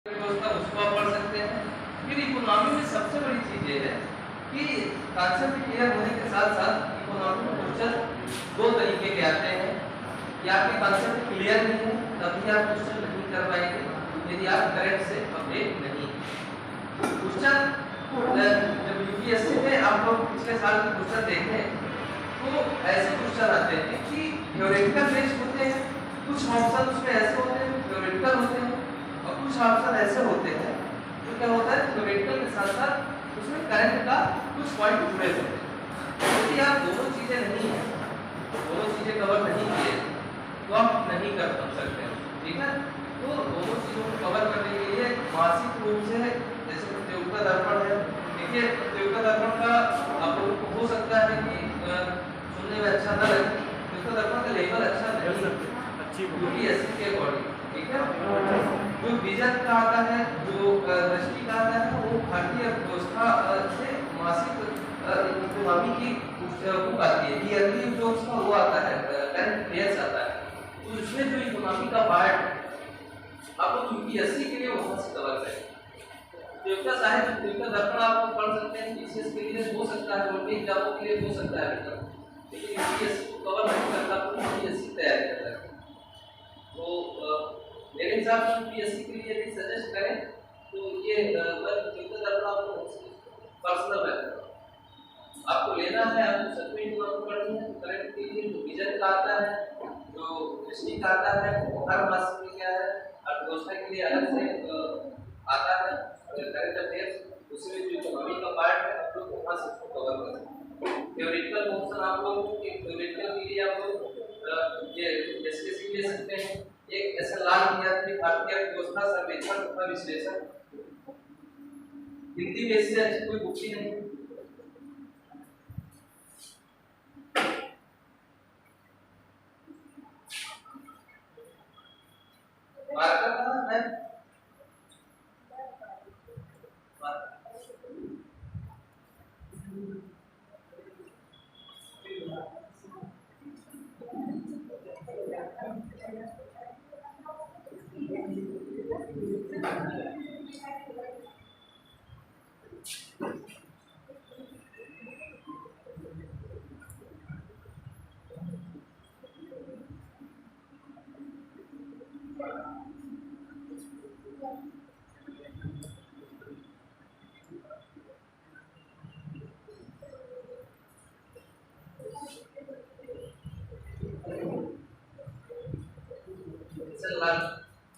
व्यवस्था उसको आप पढ़ सकते हैं। फिर इकोनॉमी में सबसे बड़ी चीज ये है कि कॉन्सेप्ट क्लियर होने के साथ साथ इकोनॉमी में क्वेश्चन दो तरीके के आते हैं। या आपके कॉन्सेप्ट क्लियर नहीं है तभी आप क्वेश्चन नहीं कर पाएंगे, यदि आप करेक्ट से अपडेट नहीं। क्वेश्चन जब यूपीएससी में आप लोग पिछले साल के क्वेश्चन देखें तो ऐसे क्वेश्चन आते हैं कि थ्योरेटिकल बेस्ड होते हैं, कुछ ऑप्शन उसमें ऐसे होते हैं थ्योरेटिकल होते हैं, और कुछ ऑप्शन ऐसे होते हैं जो क्या होता है थ्योरेटिकल के साथ साथ उसमें करंट का कुछ पॉइंट जुड़े होते हैं। यदि आप दोनों चीजें नहीं है, दोनों चीजें कवर नहीं किए तो आप नहीं कर सकते हैं, ठीक है। तो दोनों चीजों को कवर करने के लिए मानसिक रूप से जैसे प्रतियोगिता दर्पण है, देखिए प्रतियोगिता दर्पण का आप लोगों को हो सकता है कि सुनने में अच्छा ना लगे, प्रतियोगिता दर्पण का लेवल अच्छा नहीं है यूपीएससी के अकॉर्डिंग, ठीक है। जो विजन का आता है, जो दृष्टि का आता है, वो भारतीय अर्थव्यवस्था से मासिक इकोनॉमी की बुक आती है, ईयरली जो उसका वो आता है करंट अफेयर्स आता है, तो इसमें जो इकोनॉमी का पार्ट आप लोग यूपीएससी के लिए वहां से कवर करें। प्रतियोगिता साहित्य प्रतियोगिता दर्पण आप पढ़ सकते हैं, पीसीएस के लिए हो सकता है, रोटी एग्जामों के लिए हो सकता है, लेकिन यूपीएससी को कवर नहीं करता तो यूपीएससी तैयार करता है। तो मेरे हिसाब से यूपीएससी के लिए यदि सजेस्ट करें तो ये प्रतियोगिता दर्पण आपको पर्सनल है, आपको लेना है, आपको सच में इकोनॉमी पढ़नी है तो करंट के लिए जो विजन का आता है, जो दृष्टि का आता है, हर मास में क्या है अर्थव्यवस्था के लिए अलग से आता है, करंट अफेयर्स उसमें जो इकोनॉमी का पार्ट है आप लोग वहां से कवर कर सकते हैं। थ्योरेटिकल पोर्शन आप लोग के थ्योरेटिकल के लिए आप लोग ये एसकेसी ले सकते हैं, एक ऐसा लाल किया था भारतीय अर्थव्यवस्था सर्वेक्षण तथा विश्लेषण, हिंदी में इससे अच्छी कोई बुक ही नहीं। मार्कर कहां है?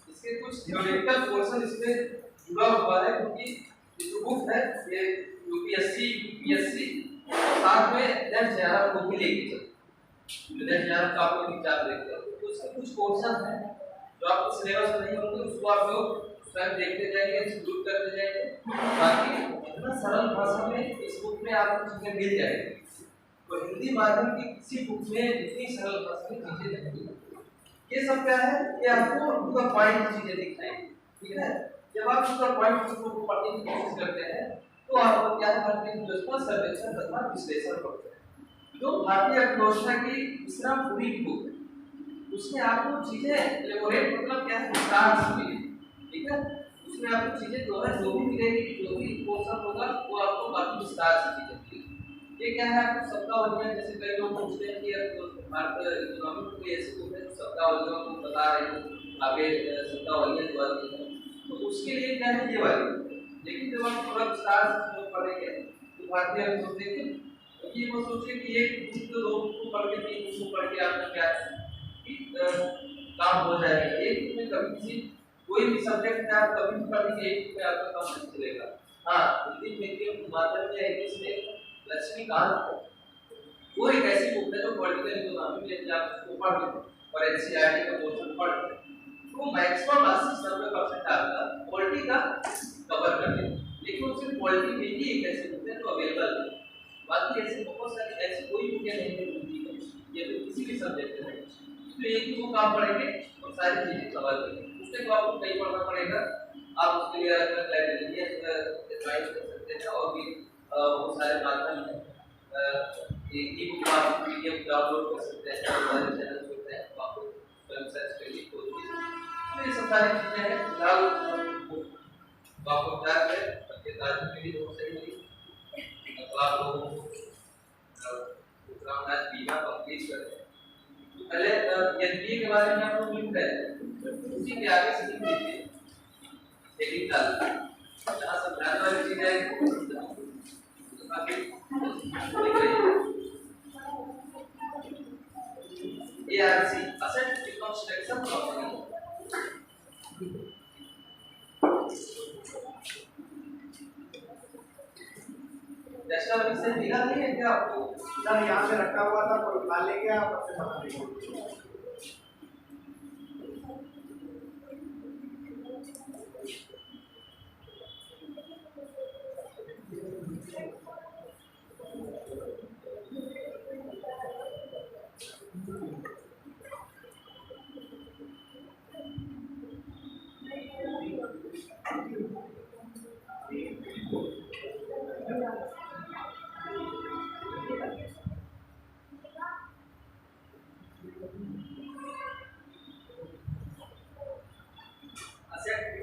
इसके कुछ थ्योरेटिकल पोर्शन इसमें जुड़ा हुआ है, क्योंकि ये जो बुक है ये यूपीएससी यूपीएससी साथ में नेक्स्ट ईयर को भी लेके चलते, नेक्स्ट ईयर का आपको एग्जाम देखते हो तो उसके कुछ पोर्शन है जो आपके सिलेबस में नहीं होंगे, उसको आप लोग स्वयं देखते जाएंगे, एक्सक्लूड करते जाएंगे, बाकी इतना सरल भाषा में इस बुक में आपको चीजें मिल जाएंगी। तो हिंदी माध्यम की किसी बुक में इतनी सरल भाषा में चीजें नहीं है। ये सब क्या है कि आपको टू द पॉइंट चीजें दिखाएंगे, ठीक है। जब आप टू द पॉइंट चीजों को पढ़ने की कोशिश करते हैं तो आपको क्या है भारतीय अर्थव्यवस्था सर्वेक्षण तथा विश्लेषण पढ़ते हैं, जो भारतीय अर्थव्यवस्था की विश्राम पूरी बुक है, उसमें आपको चीजें एलेबोरेट मतलब क्या है विस्तार से मिलेगी, ठीक है। उसमें आपको चीजें जो है जो भी मिलेगी, जो भी पोर्शन होगा वो आपको काफी विस्तार से चीजें मिलेगी। ये क्या है आपको शब्दावलियां, जैसे कई लोग पूछते हैं कि भारत इकोनॉमी में कोई ऐसी बुक है जो शब्दावलियों को बता रहे हो, आगे शब्दावलियां जो आती हैं तो उसके लिए क्या है ये वाली। लेकिन जब आप थोड़ा विस्तार से पढ़ेंगे तो भारतीय अर्थव्यवस्था देखिए ये मत सोचिए कि एक बुक दो बुक को पढ़ के तीन बुक को पढ़ के आपका क्या है कि काम हो जाएगा। एक बुक में कभी किसी कोई भी सब्जेक्ट में आप कभी भी पढ़ेंगे एक बुक में आपका काम नहीं चलेगा। हाँ, हिंदी मीडियम माध्यम या इंग्लिश में लक्ष्मीकांत वो एक ऐसी बुक है जो पॉलिटिकल इकोनॉमी में आप उसको पढ़ लें और एनसीईआरटी का पोर्शन पढ़ लें तो मैक्सिमम 80-90% आपका पॉलिटी का कवर कर लें, लेकिन उसमें पॉलिटी में ही एक ऐसी बुक है जो अवेलेबल है, बाकी ऐसे बहुत सारी ऐसी कोई बुक नहीं है हिंदी में या फिर किसी भी सब्जेक्ट में, तो एक ही बुक आप पढ़ेंगे और सारी चीजें कवर करेंगे। उसके बाद आपको कई पढ़ना पड़ेगा, आप उसके लिए अलग लाइब्रेरियन ज्वाइन कर सकते हैं और भी बहुत सारे माध्यम हैं, ई बुक आप पीडीएफ डाउनलोड कर सकते हैं, सारे चैनल्स होते हैं, आप स्वयं सर्च करिए, तो ये सब सारी चीजें हैं। फिलहाल तो आपको क्या है तारीफ के लिए बहुत सही नहीं। तो आप लोगों को दूसरा मैच बीमा कंप्लीट करें। पहले एनपीए के बारे में आपको लिख है, उसी के आगे से लिख दीजिए हेडिंग डाल जहां समझाने वाली चीज है ARC asset reconstruction company. National से मिला नहीं है क्या आपको? सर यहाँ पे रखा हुआ था, कोई उठा ले गया, आपसे पता नहीं।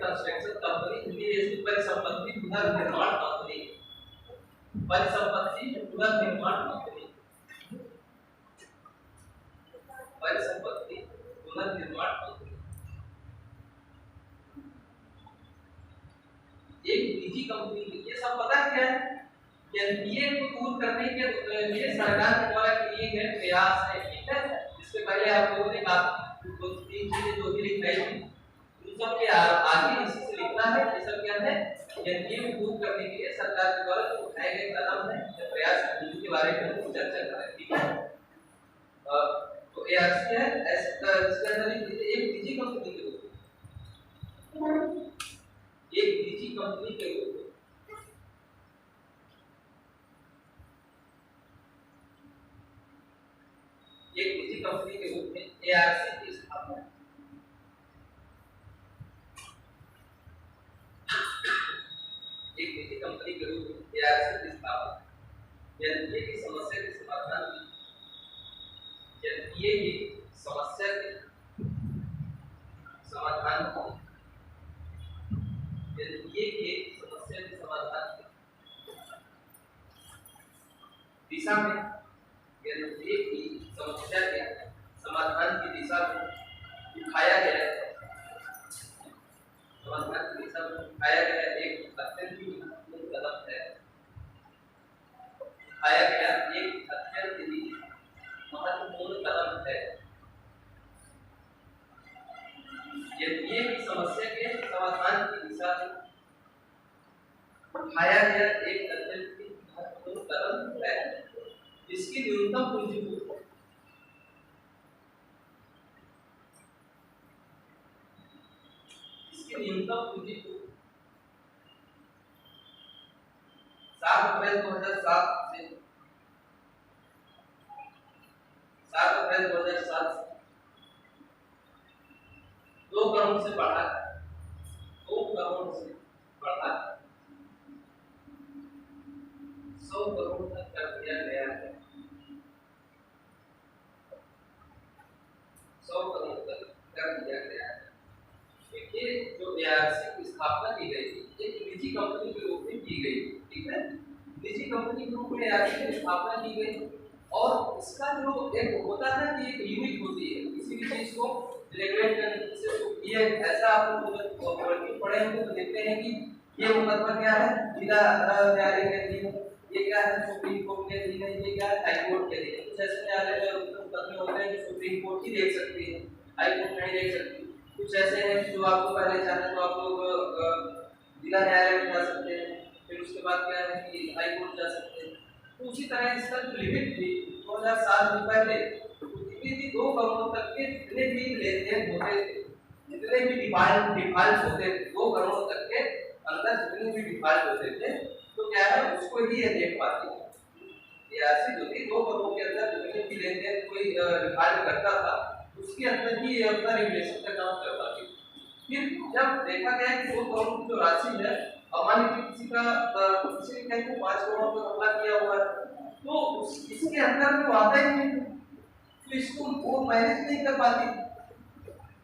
कंस्ट्रक्शन कंपनी हिंदी परिसंपत्ति पुनर्निर्माण कंपनी, परिसंपत्ति पुनर्निर्माण कंपनी, परिसंपत्ति पुनर्निर्माण कंपनी एक निजी कंपनी। ये सब पता क्या है? एनपीए को दूर करने के लिए सरकार के द्वारा किए गए प्रयास है, ठीक है। इससे पहले आप लोगों ने दो तीन चीजें जो भी लिखाई थी सब के आगे इसी से लिखना है। ये सब क्या है? एनपीए को दूर करने के लिए सरकार के द्वारा उठाए गए कदम है, प्रयास के बारे में हम चर्चा करें, ठीक है। तो एआरसी है इसके अंदर एक निजी कंपनी के रूप में, एक निजी कंपनी के रूप में एआरसी की स्थापना एक निजी कंपनी के रूप में एआरसी की स्थापना एनपीए की समस्या के समाधान की एनपीए की समस्या के समाधान एनपीए के समस्या के समाधान की दिशा में एनपीए की समस्या के समाधान की दिशा में उठाया गया समाधान की दिशा में उठाया गया एक अत्यंत ही महत्वपूर्ण कदम है। उठाया गया एक अत्यंत ही महत्वपूर्ण कदम है। एनपीए की समस्या के समाधान की दिशा में उठाया गया एक अत्यंत ही महत्वपूर्ण कदम है। इसकी न्यूनतम पूंजी न्यूनतम पूंजी 7 अप्रैल 2007 से 7 अप्रैल 2007 से 2 करोड़ से बढ़ा 2 करोड़ से बढ़ा 100 करोड़ तक कर दिया गया है। 100 करोड़ तक कर दिया गया है। देखिए जो एआरसी की स्थापना की गई थी एक निजी कंपनी के रूप में की गई, ठीक है। निजी कंपनी के रूप में एआरसी की स्थापना की गई और इसका जो एक होता है कि एक लिमिट होती है किसी भी चीज को रेगुलेट करने से। ये ऐसा आप लोग वर्किंग पढ़े होंगे तो देखते हैं कि ये मुकदमा क्या है, जिला न्यायालय के अधीन, ये क्या है सुप्रीम कोर्ट के अधीन है, ये क्या है हाई कोर्ट के अधीन। कुछ ऐसे न्यायालय में मुकदमे होते हैं जो सुप्रीम कोर्ट ही देख सकती है, हाई कोर्ट नहीं देख सकती। कुछ ऐसे हैं जो आपको पहले चाहे तो आप लोग जिला न्यायालय में जा सकते हैं, फिर उसके बाद क्या है कि हाई कोर्ट जा सकते हैं। तो उसी तरह इसका जो लिमिट थी 2007 में पहले जितनी भी 2 करोड़ तक के जितने भी लेन देन होते थे, जितने भी डिफॉल्ट होते थे 2 करोड़ तक के अंदर जितने भी डिफॉल्ट होते थे, तो क्या है उसको ही ये देख पाती है। एआरसी जो थी 2 करोड़ के अंदर जितने भी लेन देन कोई डिफॉल्ट करता था उसके अंदर ही ये अपना रेगुलेशन का काम कर पाती। फिर जब देखा गया कि 2 करोड़ की जो राशि है, मान लीजिए किसी ने कहीं 5 करोड़ का हमला किया हुआ है तो इसके अंदर तो आता ही नहीं, तो इसको वो मैनेज नहीं कर पाती।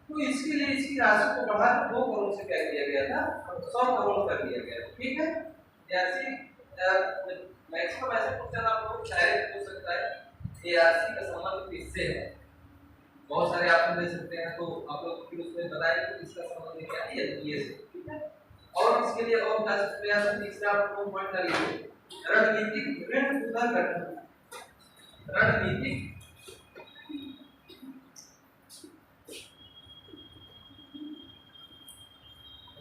तो इसके लिए इसकी राशि को बढ़ाकर 2 करोड़ से क्या किया गया था, 100 करोड़ कर दिया गया। ठीक है, जैसे मैक्सिमम ऐसे क्वेश्चन आपको डायरेक्ट हो सकता है एआरसी का संबंध किससे है, बहुत सारे ऑप्शन दे सकते हैं, तो आप लोग फिर उसमें बताएंगे कि इसका संबंध क्या है ये से। ठीक है, और इसके लिए और क्या प्रयास तीसरा आपको पॉइंट कर लीजिए, रणनीतिक ऋण पुनर्गठन। रणनीतिक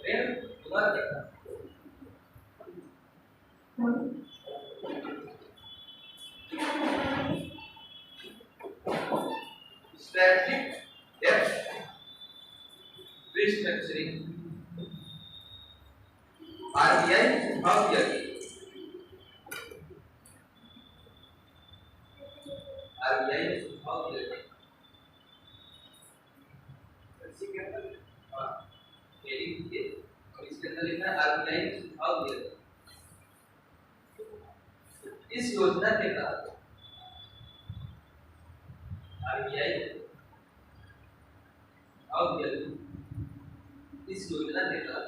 ऋण पुनर्गठन। स्ट्रेटजिक डेब्ट रिस्ट्रक्चरिंग। आरबीआई सुझाव दिया गया, आरबीआई ने सुझाव दिया गया इसके अंदर लिखा है आरबीआई ने सुझाव दिया गया। इस योजना के तहत आरबीआई ने सुझाव दिया गया, इस योजना के तहत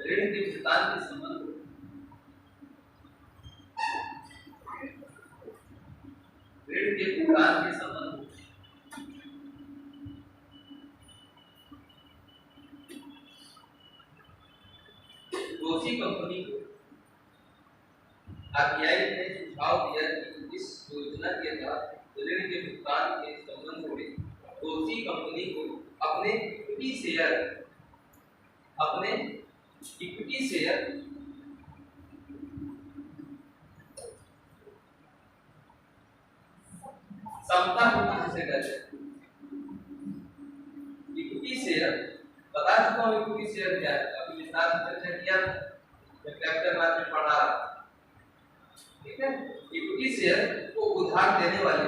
ऋण के भुगतान के संबंध ऋण के भुगतान के संबंध दोषी कंपनी को आरबीआई ने सुझाव दिया कि इस योजना के तहत ऋण के भुगतान के संबंध में दोषी कंपनी को अपने इक्विटी शेयर समता पूंजी से कहते हैं। इक्विटी शेयर बता चुका हूं, इक्विटी शेयर क्या है, अभी विस्तार से चर्चा किया जब कैपिटल मार्केट पढ़ा रहा। ठीक है, इक्विटी शेयर को उधार देने वाले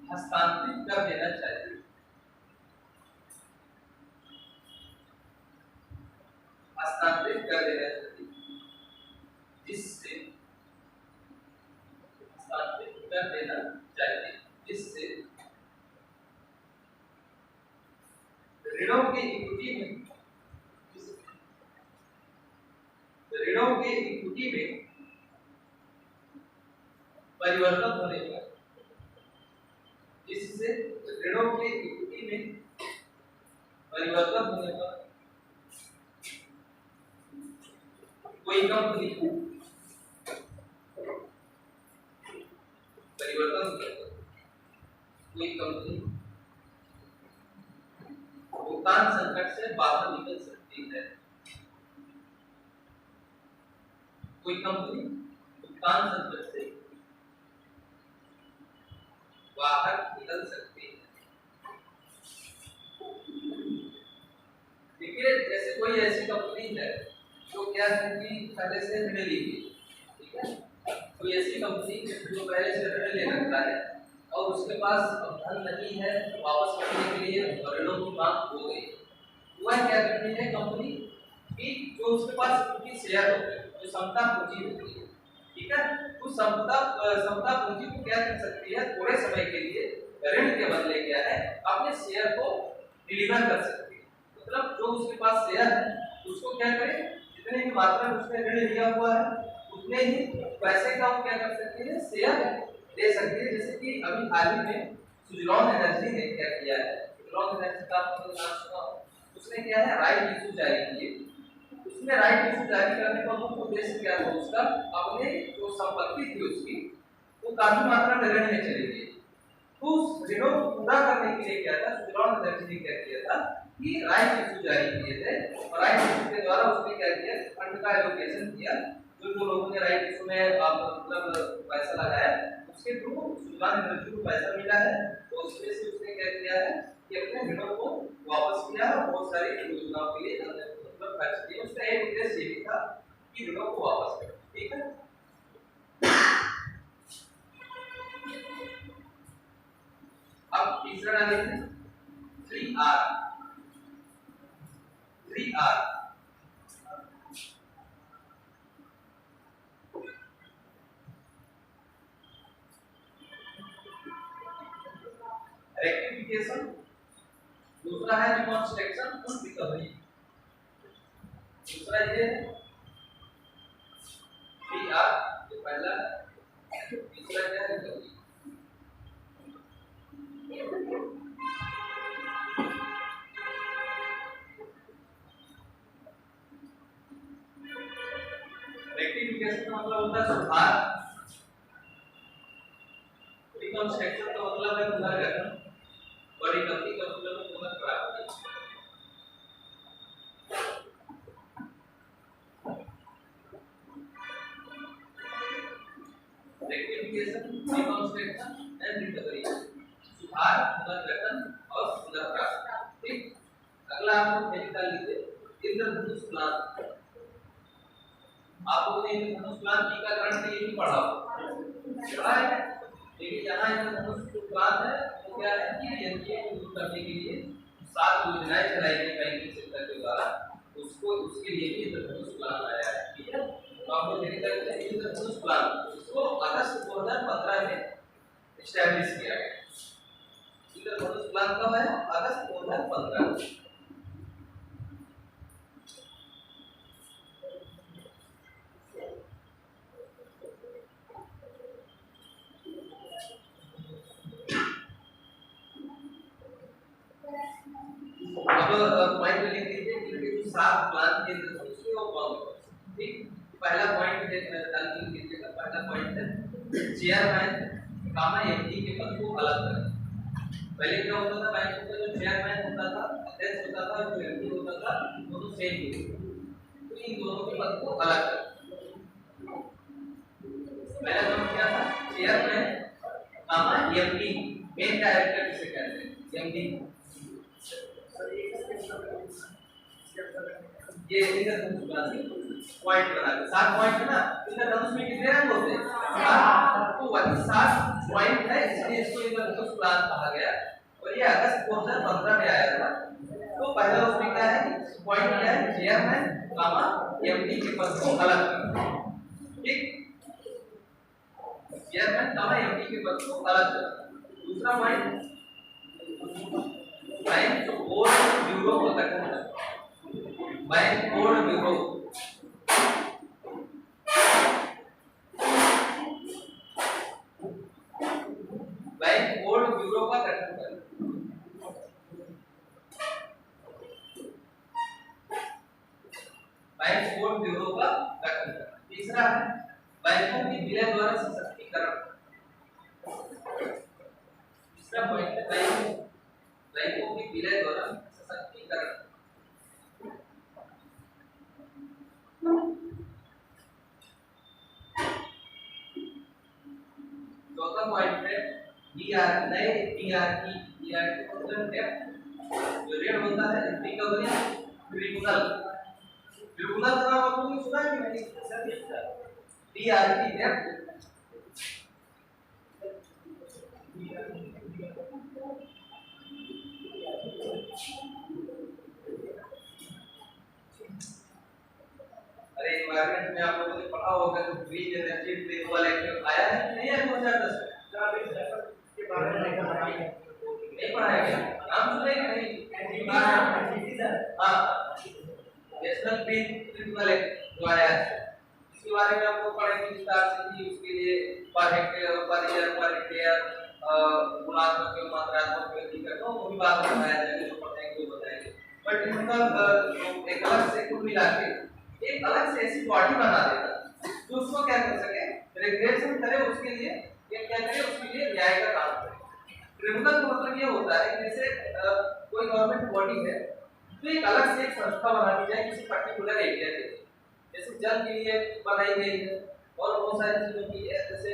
हस्तांतरित कर देना चाहिए। हस्तांतरित कर देना चाहिए, जिससे हस्तांतरित कर देना चाहिए जिससे ऋणों के इक्विटी में परिवर्तन होने पर, जिससे ऋणों के इक्विटी में परिवर्तन होने पर कोई कंपनी भुगतान संकट से बाहर निकल सकती है। कोई कंपनी भुगतान संकट से बाहर निकल सकती है। देखिए, जैसे कोई ऐसी कंपनी है जो क्या है कि पहले से ऋण ली थी, ठीक है, कोई ऐसी कंपनी जो पहले से ऋण ले रखा है और उसके पास धन नहीं है वापस करने के लिए और ऋणों की मांग हो गई, वह क्या करती है कंपनी कि जो उसके पास इक्विटी शेयर होती है, जो समता पूंजी होती है, ठीक है, उस समता पूंजी को क्या कर सकती है, थोड़े समय के लिए ऋण के बदले क्या है अपने शेयर को डिलीवर कर सकती है। मतलब जो उसके पास शेयर है उसको क्या करे, जितने की मात्रा में उसने ऋण लिया हुआ है उतने ही पैसे का हम क्या कर सकते हैं, शेयर दे सकते हैं। जैसे कि अभी हाल ही में सुजलॉन एनर्जी ने क्या किया है, सुजलॉन एनर्जी का आपने नाम सुना हो, उसने क्या है राइट इशू जारी किए। उसने राइट इशू जारी करने का मुख्य उद्देश्य क्या था उसका, अपने जो संपत्ति थी उसकी वो काफी मात्रा में ऋण में चली गई, तो उस ऋणों को पूरा करने के लिए क्या था सुजलॉन एनर्जी ने क्या किया था कि राइट इशू जारी किए थे और राइट इशू के द्वारा उसने क्या किया फंड का एलोकेशन किया। जो लोगों ने राइट इशू में मतलब पैसा लगाया उसके थ्रू सुजलॉन एनर्जी को पैसा मिला है, तो उसमें से उसने क्या किया है कि अपने ऋणों को वापस किया और बहुत सारी योजनाओं के लिए मतलब खर्च किया। उसका एक उद्देश्य ये भी था कि ऋणों को वापस करें। ठीक है, अब तीसरा डालेंगे 3R। 3R रेक्टिफिकेशन, दूसरा है रिकंस्ट्रक्शन और रिकवरी। दूसरा ये है PR, ये पहला है। तीसरा क्या है रिकवरी। रेक्टिफिकेशन का मतलब होता है सुधार, रिकंस्ट्रक्शन का मतलब है पुनर्गठन और रिकवरी का मतलब है पुनर्प्राप्ति। रेक्टिफिकेशन, रिकंस्ट्रक्शन एंड रिकवरी, सुधार, पुनर्गठन और पुनर्प्राप्ति। ठीक, अगला आप निकाल लीजिए इंद्रधनुष प्लान। आप लोगों ने इंद्रधनुष प्लान टीकाकरण के लिए भी पढ़ा पढ़ा है, लेकिन यहाँ इंद्रधनुष प्लान है वो क्या है कि एनडीए को दूर करने के लिए 7 योजनाएं चलाई गई बैंकिंग सेक्टर के द्वारा, उसके लिए भी इंद्रधनुष प्लान आया है। ठीक है, तो आप लोग इंद्रधनुष प्लान इसको अगस्त 2015 में एस्टैब्लिश किया गया। इंद्रधनुष प्लान कब है? अगस्त 2015 में। अब पॉइंट लिख लीजिए कि जो 7 प्लान के इंद्रधनुष के वो कौन है। ठीक, पहला पॉइंट लिख लीजिएगा। पहला पॉइंट है चेयरमैन कामा एमडी के पद को अलग करें। पहले क्या होता था, बैंक का जो चेयरमैन होता था, अध्यक्ष होता था, जो एमडी होता था, दोनों सेम थे, तो इन दोनों के पद को अलग करें। पहला नाम क्या था? चेयरमैन कामा एमडी, मेन डायरेक्टर जिसे कहते हैं एमडी। ये इंद्रधनुष प्लान के पॉइंट बना के 7 पॉइंट है ना। इंद्रधनुष में कितने रंग होते हैं? 7, तो वही 7 पॉइंट है, इसलिए इसको इंद्रधनुष प्लान कहा गया। और ये अगस्त 2015 में आया था। तो पहला उसमें क्या है कि पॉइंट क्या है? चेयरमैन कामा एमडी के पद को अलग करना। ठीक, चेयरमैन कामा एमडी के पद को अलग करना। दूसरा पॉइंट बैंक बोर्ड ब्यूरो का गठन करना। Bank board bureau, bank board bureau का गठन करना। बैंक बोर्ड ब्यूरो का गठन करना। तीसरा है बैंकों की विलय द्वारा सशक्तिकरण। तीसरा पॉइंट है बैंकों की विलय द्वारा सशक्तिकरण। चौथा पॉइंट है डीआर, नए डीआरटी। डीआरटी का मतलब क्या? जो रेट होता है रिकवरी ट्रिब्यूनल। ट्रिब्यूनल का नाम आप लोगों ने सुना है कि नहीं? डीआरटी है। अरे एनवायरनमेंट में आप लोगों ने पढ़ा होगा कि ग्रीन एनर्जी रिन्यूएबल एक्ट आया है कि नहीं है 2010 में? के बारे में नहीं पढ़ाया गया? नाम सुने कि नहीं? हाँ, नेशनल ग्रीन रिन्यूएबल एक्ट जो आया है, इसके बारे में आप लोग पढ़ेंगे विस्तार से कि उसके लिए पर हेक्टेयर पर ईयर गुणात्मक और मात्रात्मक वृद्धि करना, वो भी बात बताया जाएगा, जो पढ़ेंगे वो बताएंगे। बट इनका एक अलग से कुल मिला के एक अलग से ऐसी बॉडी बना देगा जो उसको क्या कर सके, रेगुलेशन करे, उसके लिए ये क्या करे, उसके लिए न्याय का काम करे। ट्रिब्यूनल का मतलब ये होता है कि जैसे कोई गवर्नमेंट बॉडी है तो एक अलग से एक संस्था बना दी जाए किसी पर्टिकुलर एरिया के लिए, जैसे जल के लिए बनाई गई है और बहुत सारी चीजों के लिए, जैसे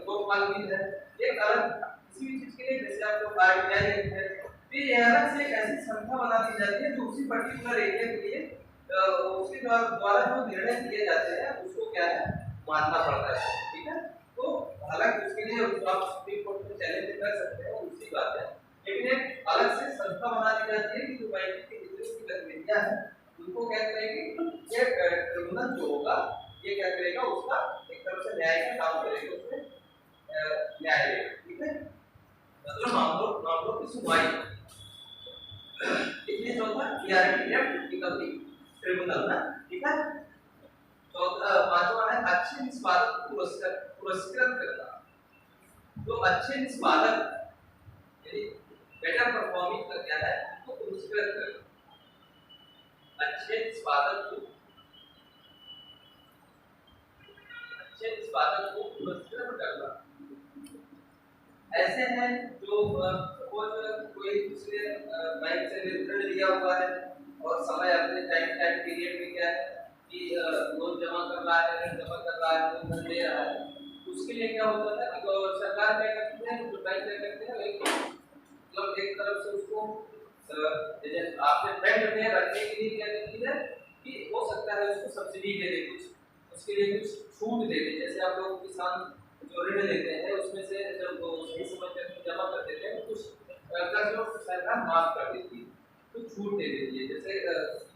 गोपाल भी है, एक अलग किसी भी चीज के लिए, जैसे आपको आरटीआई है, फिर ये अलग से एक ऐसी संस्था बना दी जाती है जो उसी पर्टिकुलर एरिया के लिए उसके द्वारा जो निर्णय किए जाते हैं उसको क्या है, मानना पड़ता है। ठीक है, तो हालांकि उसके लिए आप सुप्रीम कोर्ट में चैलेंज कर सकते हैं, दूसरी बात है, लेकिन एक अलग से संस्था बना दी जाती है कि जो बैंकिंग की जितनी भी गतिविधियां हैं उनको क्या करेगी, ये ट्रिब्यूनल जो होगा ये क्या करेगा, उसका एक तरह से न्याय का काम करेगा, उसमें न्याय देगा। ठीक है, मतलब मामलों की वाई। इसलिए चौथा ईआरटी रिकवरी ट्रिब्यूनल ना, ठीक है। चौथा पांचवा है अच्छे निष्पादक पुरस्कृत करना। जो अच्छे निष्पादक यानी बेटर परफॉर्मिंग कर गया है उसको पुरस्कृत करना। अच्छे निष्पादक को पुरस्कृत करना। ऐसे हैं जो कोई दूसरे बैंक से ऋण लिया हुआ है और समय अपने टाइम पीरियड में क्या है कि लोन जमा कर रहा है, ऋण जमा कर रहा है, लोन दे रहा है। उसके लिए क्या होता है कि सरकार क्या करती है, जो बैंक क्या करते हैं मतलब एक तरफ से उसको जैसे आपने बैंक में रखने के लिए क्या देती है कि हो सकता है उसको सब्सिडी दे दे, कुछ उसके लिए कुछ छूट दे दे। जैसे आप लोग किसान जो ऋण लेते हैं उसमें से जब वो सही समय पर जमा कर देते हैं कुछ कर्ज सरकार माफ कर देती है, कुछ छूट दे देती है। जैसे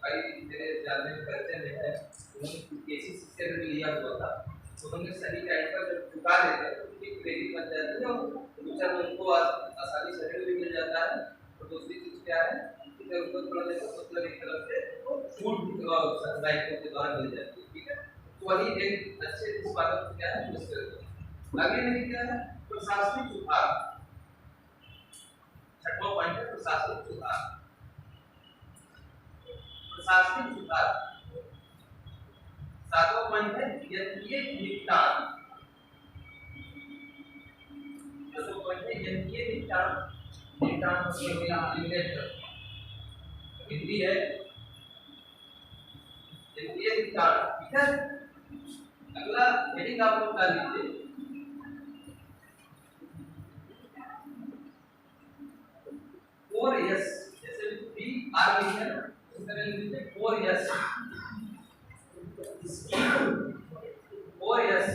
भाई मेरे जानने में परिचय में है, उन्होंने केसीसी से ऋण लिया हुआ था, उन्होंने सही टाइम पर जब चुका देते हैं तो उनकी क्रेडिट बन जाती है और दूसरा उनको आसानी से ऋण भी मिल जाता है। और दूसरी चीज क्या है कि जरूरत पड़ने पर मतलब एक तरफ से छूट बैंकों के द्वारा मिल जाती है, ठीक है। तो वही एक अच्छे निष्पादक क्या है आगे नहीं क्या है प्रशासनिक सुधार। छठवां पॉइंट है प्रशासनिक सुधार। प्रशासनिक सुधार। सातवां पॉइंट है यंत्रीय निपटान। दसवां पॉइंट है यंत्रीय निपटान। निपटान हिंदी है यंत्रीय निपटान, ठीक है। अगला हेडिंग आप लोग डाल लीजिए 4S। जैसे भी आर लिखा है उस तरह लिखिए 4S। 4S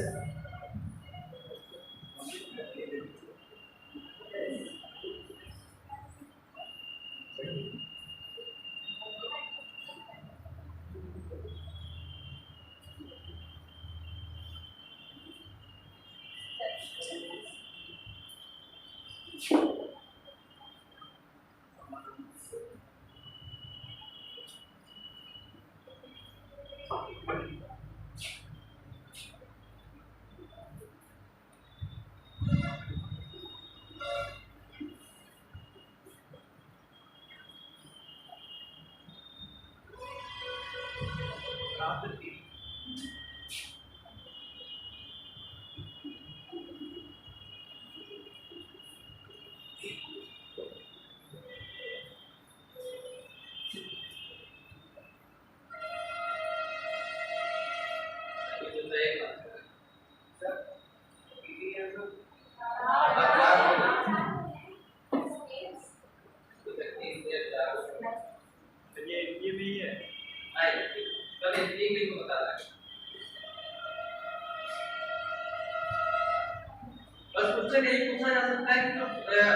बस क्वेश्चन यही पूछा जा सकता है कि जो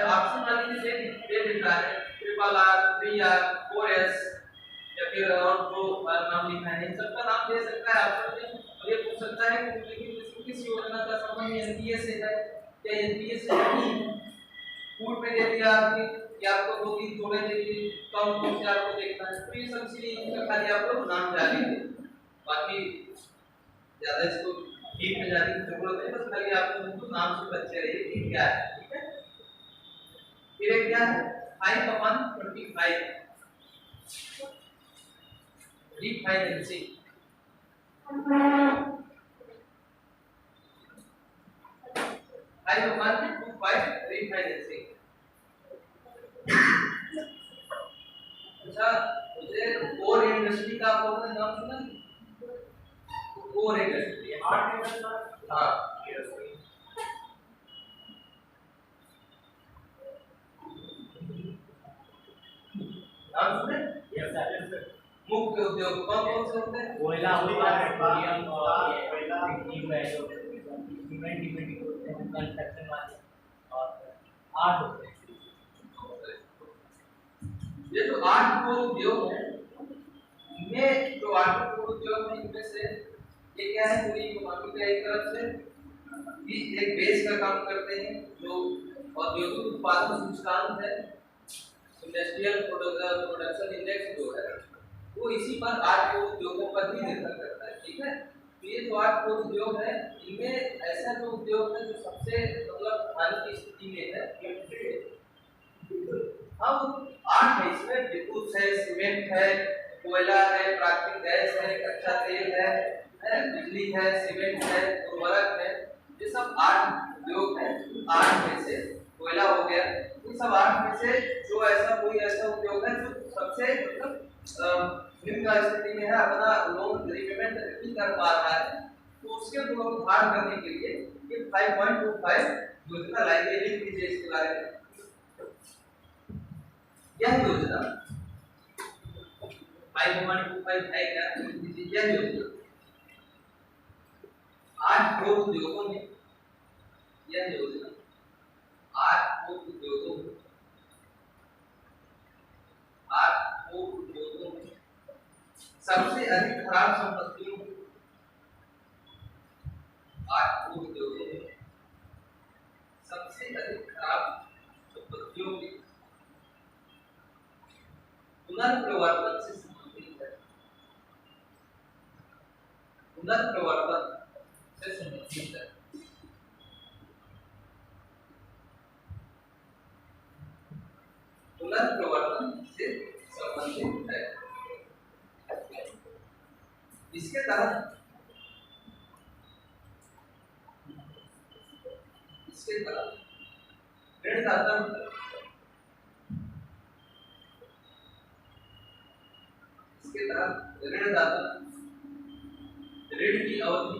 आपसे मान लीजिए ये लिख रहा है ट्रिपल आर, 3R, 4S या फिर और जो नाम लिखा है इन सबका नाम दे सकता है आपको। और ये पूछ सकता है कि लेकिन किस योजना का संबंध एनपीए से है या एनपीए से नहीं। फूड में दे दिया आपने कि आपको 2-3 जोड़े दे दिए, कौन कौन से आपको देखना है। तो ये सब चीजें इनका खाली आपको नाम जानेंगे, बाकी ज्यादा इसको डीप में जाने की जरूरत है। बस खाली आपको उनको नाम से बच्चे रहिए कि क्या है, ठीक है। फिर एक क्या है 5/25 रीफाइनेंसिंग। 5/25 रीफाइनेंसिंग। अच्छा मुझे कोर इंडस्ट्री का आप लोगों ने नाम सुना? कोर इंडस्ट्री हां नाम सुने? Yes sir. मुख्य उद्योग कौन कौन से होते हैं? कोयला, पेट्रोलियम और सीमेंट कंस्ट्रक्शन वाले और आर्ट होते हैं। ये जो 8 कोर उद्योग है इनमें जो 8 कोर उद्योग है इनमें से ये क्या है पूरी इकोनॉमी का एक तरफ से भी एक बेस का काम करते हैं। जो औद्योगिक उत्पादन सूचकांक है इंडस्ट्रियल प्रोडक्शन इंडेक्स जो है वो इसी पर 8 उद्योगों पर ही निर्भर करता है। ठीक है, तो ये जो 8 उद्योग है इनमें ऐसा जो उद्योग है जो सबसे मतलब हानि की स्थिति में है, हाँ वो 8 है, इसमें विद्युत है, सीमेंट है, कोयला है, प्राकृतिक गैस है, कच्चा तेल है, बिजली है, सीमेंट है, उर्वरक है, ये सब 8 उद्योग है। 8 में से कोयला हो गया, इन सब 8 में से जो ऐसा कोई ऐसा उद्योग है जो सबसे मतलब निम्न स्थिति में है, अपना लोन रिपेमेंट नहीं कर पा रहा है, तो उसके पुनरुद्धार करने के लिए ये 5.25 योजना लाई गई। लिख लीजिए इसके बारे में। यह योजना 5.25 है क्या, यह योजना 8 उद्योगों में, यह योजना 8 उद्योगों में, 8 उद्योगों में सबसे अधिक खराब संपत्तियों, 8 उद्योगों में सबसे अधिक खराब संपत्तियों की पुनर्प्रवर्तन से संबंधित है, पुनर्प्रवर्तन से संबंधित है। पुनर्प्रवर्तन से संबंधित है। इसके तहत ऋणदाता ऋणदाता ऋण की अवधि,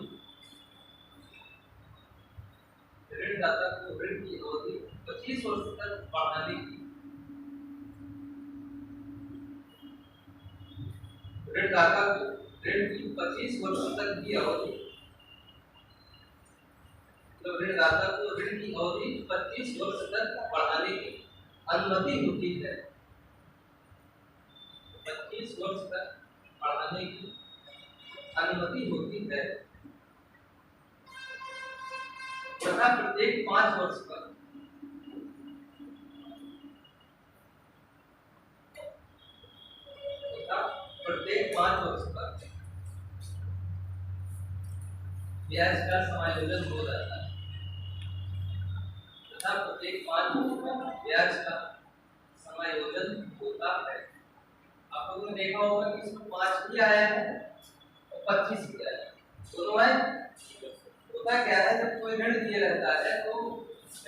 ऋणदाता को ऋण की अवधि 25 वर्ष तक बढ़ाने की, ऋणदाता को ऋण की 25 वर्ष तक की अवधि, तो ऋणदाता को ऋण की अवधि 25 वर्ष तक बढ़ाने की अनुमति होती है, 25 वर्ष तक बढ़ाने की अनुमति होती है, तथा प्रत्येक 5 वर्ष पर ब्याज का समायोजन हो जाता है, तथा प्रत्येक 5 वर्ष पर ब्याज का समायोजन होता है। आप लोगों ने देखा होगा कि इसमें 5 भी आया है और 25 भी आया है, दोनों है। होता क्या है, जब कोई ऋण दिया रहता है तो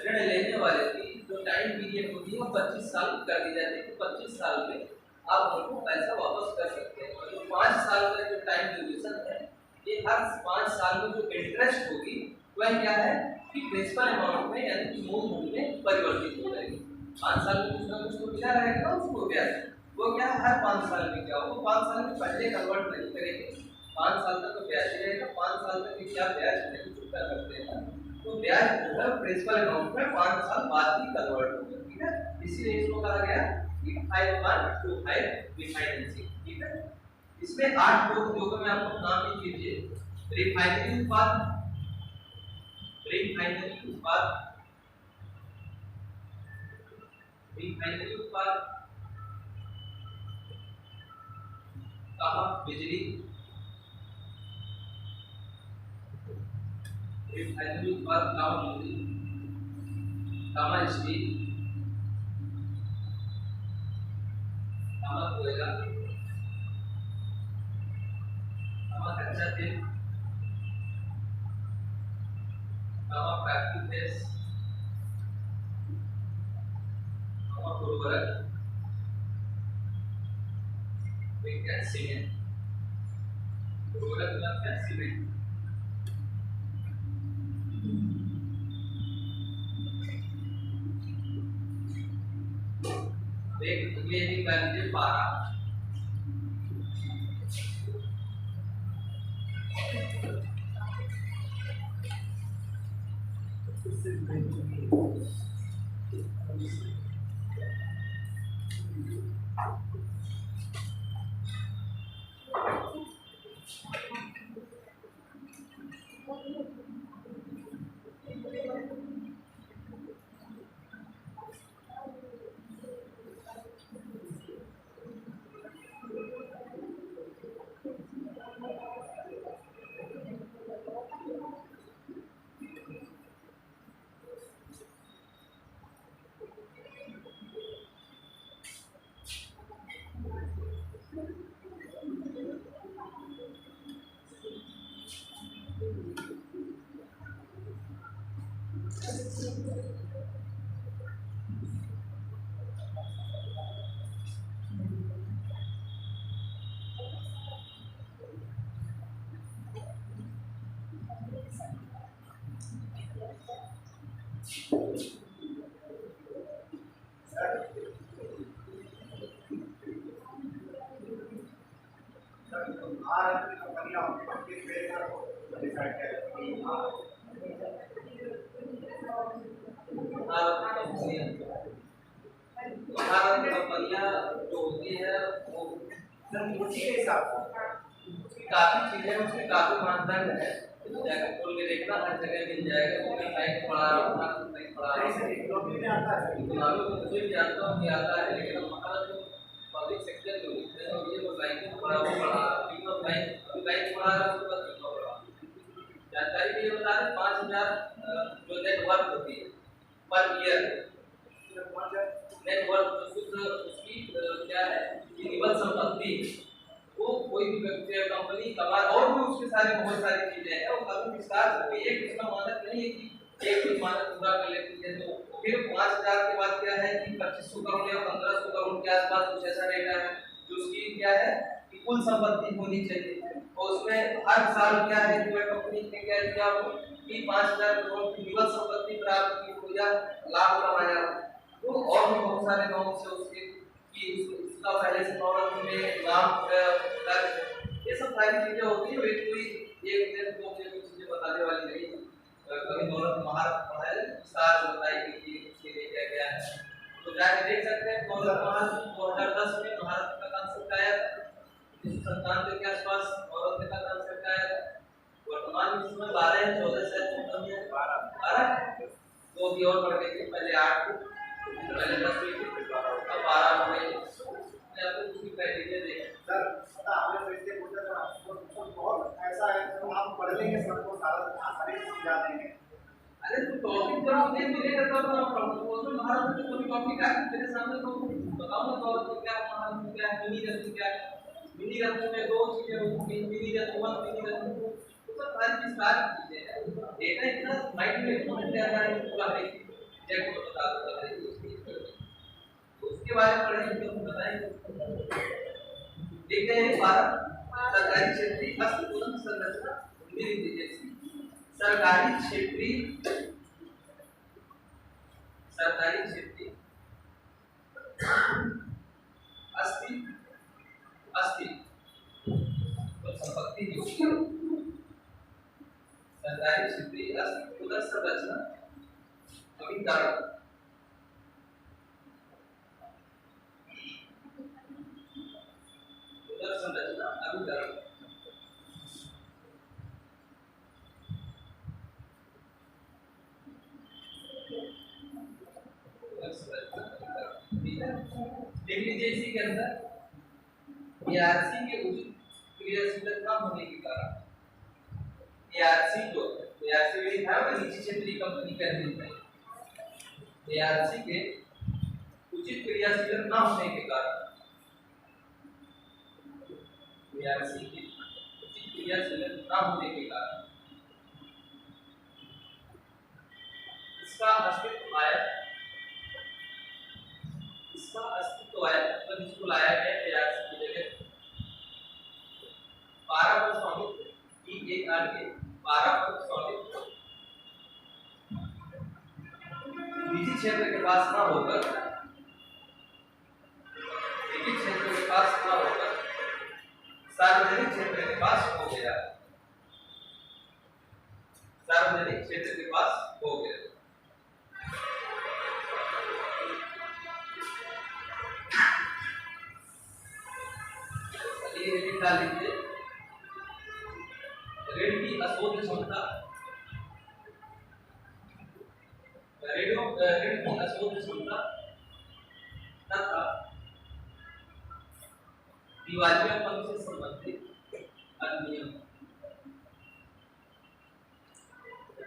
ऋण लेने वाले की जो टाइम पीरियड होती है वो 25 साल कर दी जाती है, तो 25 साल में आप उनको पैसा वापस कर सकते हैं। और जो 5 साल का जो टाइम ड्यूरेशन है, ये हर 5 साल में जो इंटरेस्ट होगी वह क्या है कि प्रिंसिपल अमाउंट में यानी कि मूल धन में परिवर्तित हो जाएगी। 5 साल में कुछ ना कुछ तो मिला रहेगा उसको ब्याज, वो क्या हर 5 साल में क्या होगा, 5 साल में पहले कन्वर्ट नहीं करेंगे, 5 साल तक तो ब्याज रहेगा, 5 साल तक क्या ब्याज नहीं चुकता करते हैं, तो ब्याज जो है प्रिंसिपल अमाउंट में 5 साल बाद ही कन्वर्ट होगा। ठीक है, इसीलिए इसको कहा गया कि 5.25 रिफाइनेंसिंग। ठीक है, इसमें 8 उद्योगों में आपको नाम लिख लीजिए। रिफाइनरी उत्पाद, रिफाइनरी उत्पाद, रिफाइनरी उत्पाद, बिजली, रिफाइनरी उत्पाद, बिजली, स्टील, कोयला, कच्चा तेल, प्राकृतिक गैस, उर्वरक, सीमेंट, उर्वरक मतलब सीमेंट, एक अगले का लीजिए 12। कंपनियां होती हैं किस बेस पर डिसाइड करें हाँ भारत कंपनियां जो होती है वो उसी के हिसाब से काफी चीजें उसके काफी मानदंड है, जाकर खोल के देखना हर जगह मिल जाएगा। वो बैंक पढ़ा रहा नहीं पढ़ा रहा इकोनॉमी में आता है इकोनॉमी को मुझे भी जानता हूँ कि आता है, लेकिन हमारा जो पब्लिक सेक्टर जो है ये वो बैंक पढ़ा वो पढ़ा इकोनॉमी बैंक पढ़ा रहा है उसके बाद इकोनॉमी पढ़ा। जानकारी के लिए बता दें 5000 जो नेटवर्क होती है पर ईयर नेटवर्क उसकी क्या है निवल संपत्ति वो कोई भी व्यक्ति या कंपनी कमा और भी उसके सारे बहुत सारी चीजें हैं और काफी विस्तार से एक इसका मानक नहीं है कि एक कोई मानक पूरा कर लेती है। तो फिर 5000 के बाद क्या है कि 2500 करोड़ या 1500 करोड़ के आसपास कुछ ऐसा डेटा है जो उसकी क्या है कि कुल संपत्ति होनी चाहिए। और उसमें हर साल क्या है कि कंपनी ने क्या किया हो कि 5000 करोड़ की निवल संपत्ति प्राप्त की हो या लाभ कमाया हो। तो और भी बहुत सारे गांवों से उसके कि उसका पहले से नौरत्न में नाम ये सब सारी चीजें होती है। वे कोई एक दिन दो दिन की चीजें बताने वाली नहीं है। कभी नौरत्न महारत्न पढ़ा है विस्तार से बताएगी कि इसके लिए क्या क्या है। तो जाके देख सकते हैं नौरत्न महारत्न 2010 में महारत्न का कांसेप्ट आया था, 1997 के आसपास नौरत्न का कांसेप्ट आया था। वर्तमान में इसमें 12 या 14 से 12 दो की और बढ़ गई थी, पहले 8 पहले 10 हुई थी अब 12 हो गई। या तो उसकी क्राइटेरिया देखें सर पता आपने तो इससे पूछा था बहुत ऐसा है तो आप पढ़ लेंगे सबको सारा सारे समझा देंगे। अरे तो टॉपिक जब मुझे मिलेगा तब मैं पढ़ूंगा। उसमें महारत में कोई टॉपिक है तेरे सामने तो बताओ ना तो क्या महारत में क्या है मिनी रत्न क्या है। मिनी रत्न में दो चीजें होती हैं मिनी रत्न 1 मिनी रत्न 2 तो सब सारी चीजें हैं। डेटा इतना माइंड में घूम जाता है पूरा चेक को बता दो उसके बारे में पढ़ेंगे तो बताएंगे। देखते हैं भारत सरकारी क्षेत्रीय अस्तुलन संरचना सरकारी क्षेत्रीय अस्थि तो संपत्ति जो सरकारी क्षेत्रीय अस्तुलन संरचना अभिकरण संरचना अभिकरण देख लीजिए इसी के अंदर एआरसी के उचित क्रियाशीलता न होने के कारण एआरसी जो एआरसी भी था वो निजी क्षेत्रीय कंपनी कहते हैं। एआरसी के उचित क्रियाशीलता न होने के कारण एआरसी की उचित क्रियाशीलता न होने के कारण इसका अस्तित्व आया तो इसको लाया गया एआरसी की जगह 12 पर स्वामित्व EAR के 12 पर स्वामित्व निजी क्षेत्र के पास ना होकर निजी क्षेत्र के पास ना होकर सार्वजनिक क्षेत्र के पास हो गया। सार्वजनिक क्षेत्र के पास हो गया। ये लिखा लीजिए ऋण की अशोध क्षमता ऋण की अशोध क्षमता तथा दिवालियापन से संबंधित अधिनियम।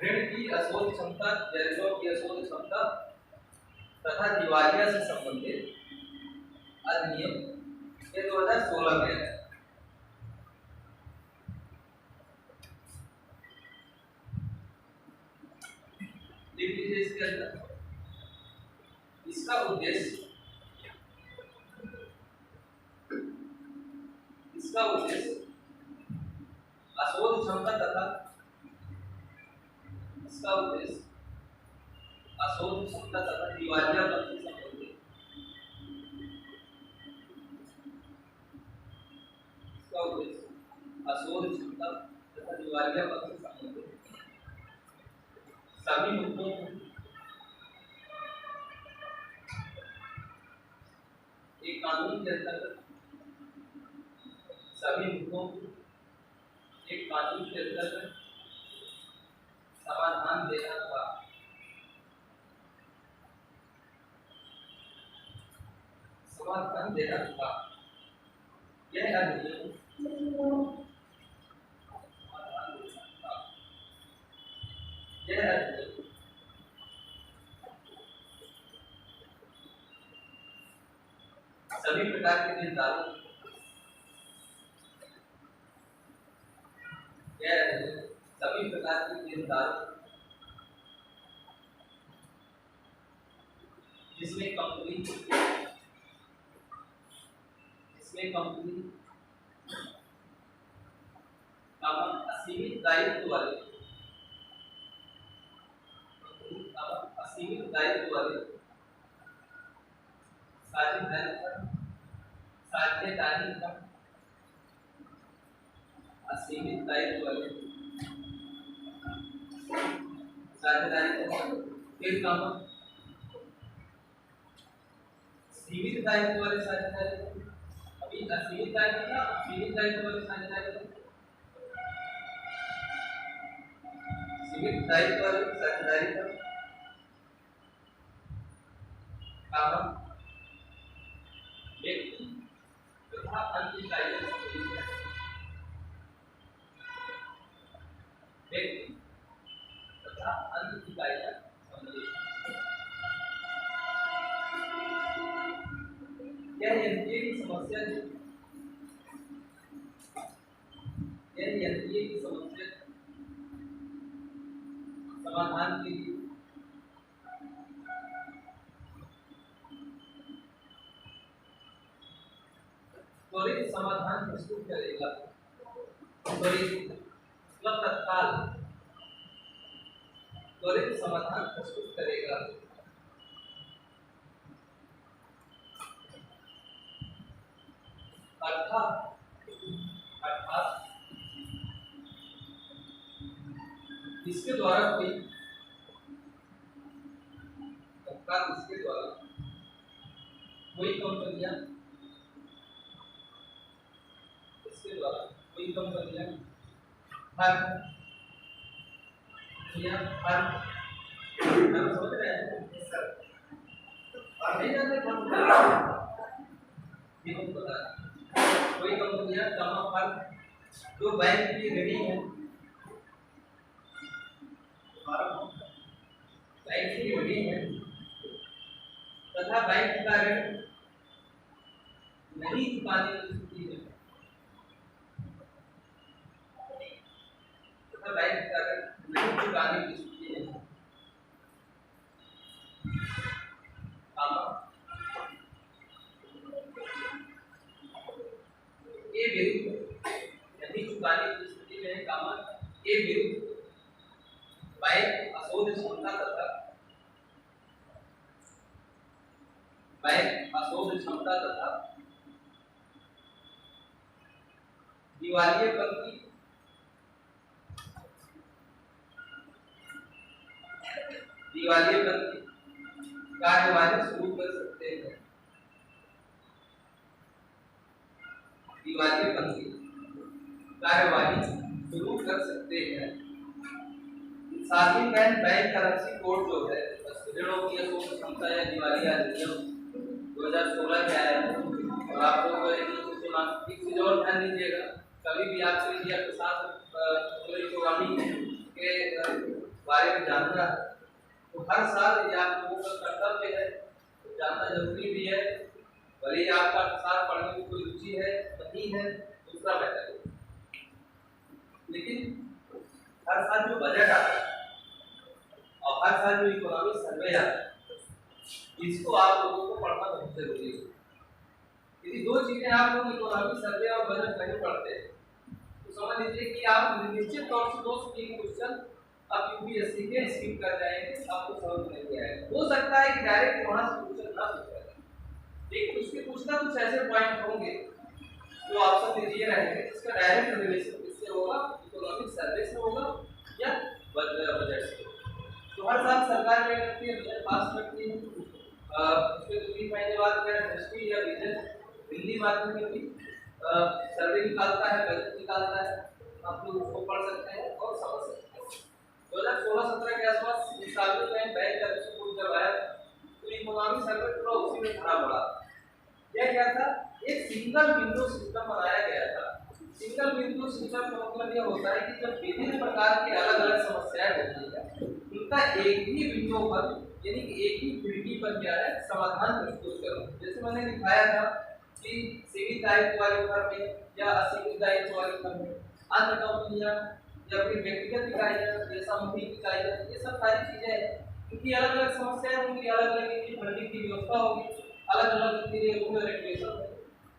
ऋण की अशोध क्षमता ऋणों की अशोध क्षमता तथा दिवालिया से संबंधित अधिनियम ये 2016 में है। लिख लीजिए इसके अंदर इसका उद्देश्य अशोध क्षमता तथा इसका उद्देश्य अशोध क्षमता तथा दिवालियापन से संबंधित इसका उद्देश्य अशोध क्षमता तथा दिवालियापन से संबंधित सभी मुद्दों को एक कानून के अंतर्गत सभी मुद्दों को एक कानून के अंतर्गत समाधान देना था। समाधान देना था। यह अधिनियम सभी प्रकार के निर्धारों सभी प्रकार के निर्धारों जिसमें कंपनी असीमित दायित्व वाले साझेदारी का असीमित दायित्व वाले फिर सीमित दायित्व वाले साझेदारी, अभी असीमित दायित्व था, सीमित दायित्व वाले साझेदारी, सीमित दायित्व वाले साझेदारी का व्यक्ति तथा अन्य इकाइयों से व्यक्ति तथा अन्य इकाइयां सम्मिलित। यह यंत्रीय की समस्या समाधान के लिए त्वरित समाधान प्रस्तुत करेगा। तत्काल त्वरित समाधान प्रस्तुत करेगा। अर्थात इसके द्वारा कोई कंपनियां समझ रहे हैं सर? नहीं जानते कोई कंपनियां जो बैंक की ऋणी है, तथा बैंक का ऋण नहीं चुकाने की स्थिति है, बैंक का ऋण नहीं चुकाने की स्थिति है, ये विरुद्ध नहीं चुकाने की स्थिति में ये विरुद्ध बैंक अशोध क्षमता तथा दिवालियेपन की कार्यवाही शुरू कर सकते हैं। दिवालियेपन की कार्यवाही शुरू कर सकते हैं। साथ ही बैंक करंसी कोड जो है ऋणों की अशोध क्षमता या दिवालिया अधिनियम 2016 में आया है, और आप लोग एक चीज और ध्यान दीजिएगा, कभी भी आपसे इंडिया के साथ इकोनॉमी के बारे में जानना है तो हर साल ये आप लोगों का कर्तव्य है, तो जानना जरूरी भी है। भले ही आपका साथ पढ़ने में कोई रुचि है नहीं है दूसरा मैटर है, लेकिन हर साल जो बजट आता है और हर साल जो इकोनॉमिक सर्वे आता है इसको आप लोगों को पढ़ना बहुत जरूरी है। यदि दो चीजें आप लोग इकोनॉमिक सर्वे और बजट नहीं पढ़ते तो समझ लीजिए कि आप निश्चित तौर से 2-3 क्वेश्चन आप यूपीएससी के स्किप कर जाएंगे, आपको समझ नहीं आएगा। हो सकता है कि डायरेक्ट वहां से क्वेश्चन ना पूछा जाए, लेकिन उसके कुछ ना कुछ ऐसे पॉइंट होंगे जो ऑप्शन में दिए रहेंगे जिसका डायरेक्ट रिलेशन इससे किससे होगा, इकोनॉमिक सर्वे से होगा या बजट से। तो हर साल सरकार क्या करती है, बजट पास करती है, उसके 2-3 महीने बाद क्या दृष्टि या विजन हिंदी माध्यम में भी सर्वे निकालता है, बजट निकालता है, आप लोग उसको पढ़ सकते हैं और समझ सकते हैं। 2016-17 के आसपास इस साल में बैंक का रिपोर्ट जब आया तो इकोनॉमिक सर्वे पूरा उसी में भरा पड़ा। यह क्या था, एक सिंगल विंडो सिस्टम बनाया गया था। सिंगल विंडो सिस्टम का मतलब यह होता है कि जब विभिन्न प्रकार की अलग अलग समस्याएं होती है उनका एक ही विंडो पर यानी कि एक ही खिड़की पर क्या है समाधान प्रस्तुत करो। जैसे मैंने दिखाया था कि सीमित दायित्व वाले फर्म में या असीमित दायित्व वाले फर्म में, अन्य कंपनियां या फिर व्यक्तिगत इकाइयां या सामूहिक इकाइयां, ये सब सारी चीजें हैं। क्योंकि अलग अलग समस्याएं होंगी, अलग अलग इनकी फंडिंग की व्यवस्था होगी, अलग अलग इनके लिए रूल रेगुलेशन होंगे।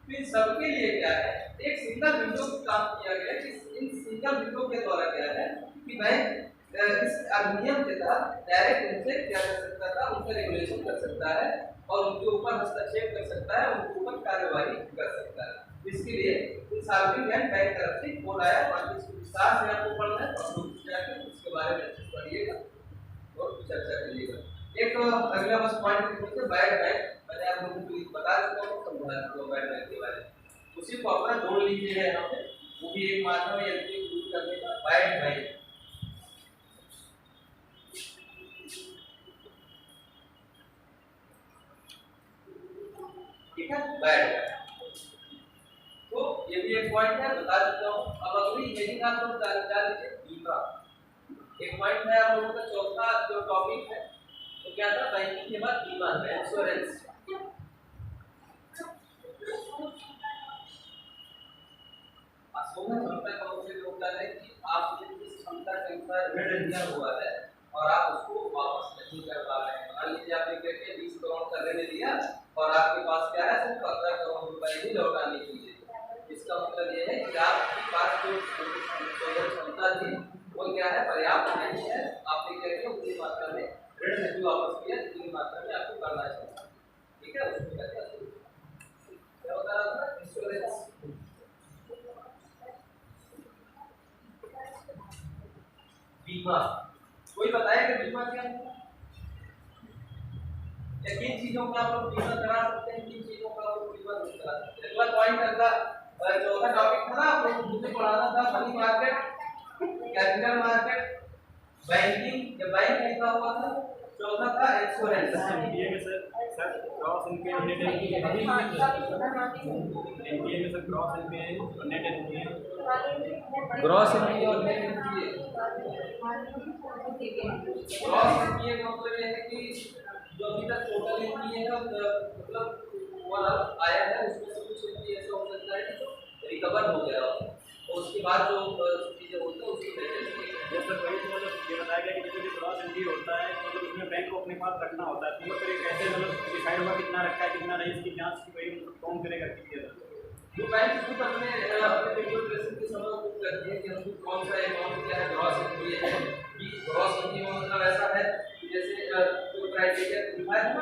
तो इन सबके लिए क्या है, एक सिंगल विंडो काम किया गया कि इन सिंगल विंडो के द्वारा क्या है कि बैंक इस अधिनियम के तहत डायरेक्ट उनसे क्या कर सकता था, उनसे रेगुलेशन कर सकता है और उनके ऊपर हस्तक्षेप कर सकता है, उनके ऊपर कार्यवाही कर सकता है। इसके लिए इन सार्वजनिक बैंक तरफ से कोड आया, बाकी इसको विस्तार से आपको पढ़ना है तो हम जाकर उसके बारे में अच्छे से पढ़िएगा और चर्चा करिएगा। एक अगला बस पॉइंट लिखिए, बैड बैंक। मैंने आप लोगों को बता चुका हूं, समझा चुका हूं बैड बैंक के बारे में। उसी को अपना जोड़ लीजिए यहाँ पे, वो भी एक माध्यम है एलपी यूज करने का, बैड बैंक। ठीक है, बैड बैंक। तो ये भी एक पॉइंट है, बता देता हूं। अब अगली हेडिंग आप लोग जान लीजिए, बीमा। एक पॉइंट है आप लोगों का चौथा जो टॉपिक है तो क्या था, बैंकिंग के बाद बीमा है, इंश्योरेंस। क्षमता का मतलब होता है कि आपने जिस क्षमता के अनुसार ऋण लिया हुआ है और आप उसको वापस नहीं कर पा रहे हैं। मान लीजिए आपने कहते 20 करोड़ का ऋण लिया और आपके पास क्या है, सिर्फ 15 करोड़ रुपए ही लौटाने के लिए। इसका मतलब ये है कि आपके पास जो क्षमता थी वो क्या है, पर्याप्त नहीं है। आपने कहते उतनी मात्रा में ऋण नहीं वापस किया जितनी मात्रा में आपको करना चाहिए। ठीक है, उसको कहते हैं क्या होता है, इंश्योरेंस। बीमा, कोई बताएगा बीमा क्या है या किन चीजों का आप लोग बीमा करा सकते हैं, किन चीजों का आप लोग बीमा नहीं करा सकते। अगला पॉइंट, अगला चौथा टॉपिक था ना, आपको मुझे पढ़ाना था money market, capital market, banking या बैंक लिखा हुआ था। चौथा था इंश्योरेंस। एनपीए में sir cross NPA net NPA में सर क्रॉस एनपीए और नेट एनपीए, ग्रॉस एनपीए और नेट एनपीए। ग्रॉस एनपीए का मतलब ये है कि जो अभी तक टोटल एनपीए है मतलब ओवरऑल आया है उसमें से कुछ एनपीए ऐसा हो सकता है कि जो रिकवर हो गया और उसके बाद जो चीजें होती है उसको नेट एनपीए। जैसे वही तो मतलब ये बताया गया कि जैसे क्रॉस एनपीए होता है तो मतलब उसमें बैंक को अपने पास रखना होता है, तो मतलब कैसे मतलब डिसाइड होगा कितना रखा है कितना नहीं, इसकी जांच की वही कौन करेगा कि जो बैंक खुद अपने पेट्रोल की समझ खुद करती है कि हम कौन सा अमाउंट क्या है, ग्रॉस एनपीए है कि ग्रॉस एनपीए मतलब ऐसा है कि जैसे जो क्राइटेरिया लिखा है ना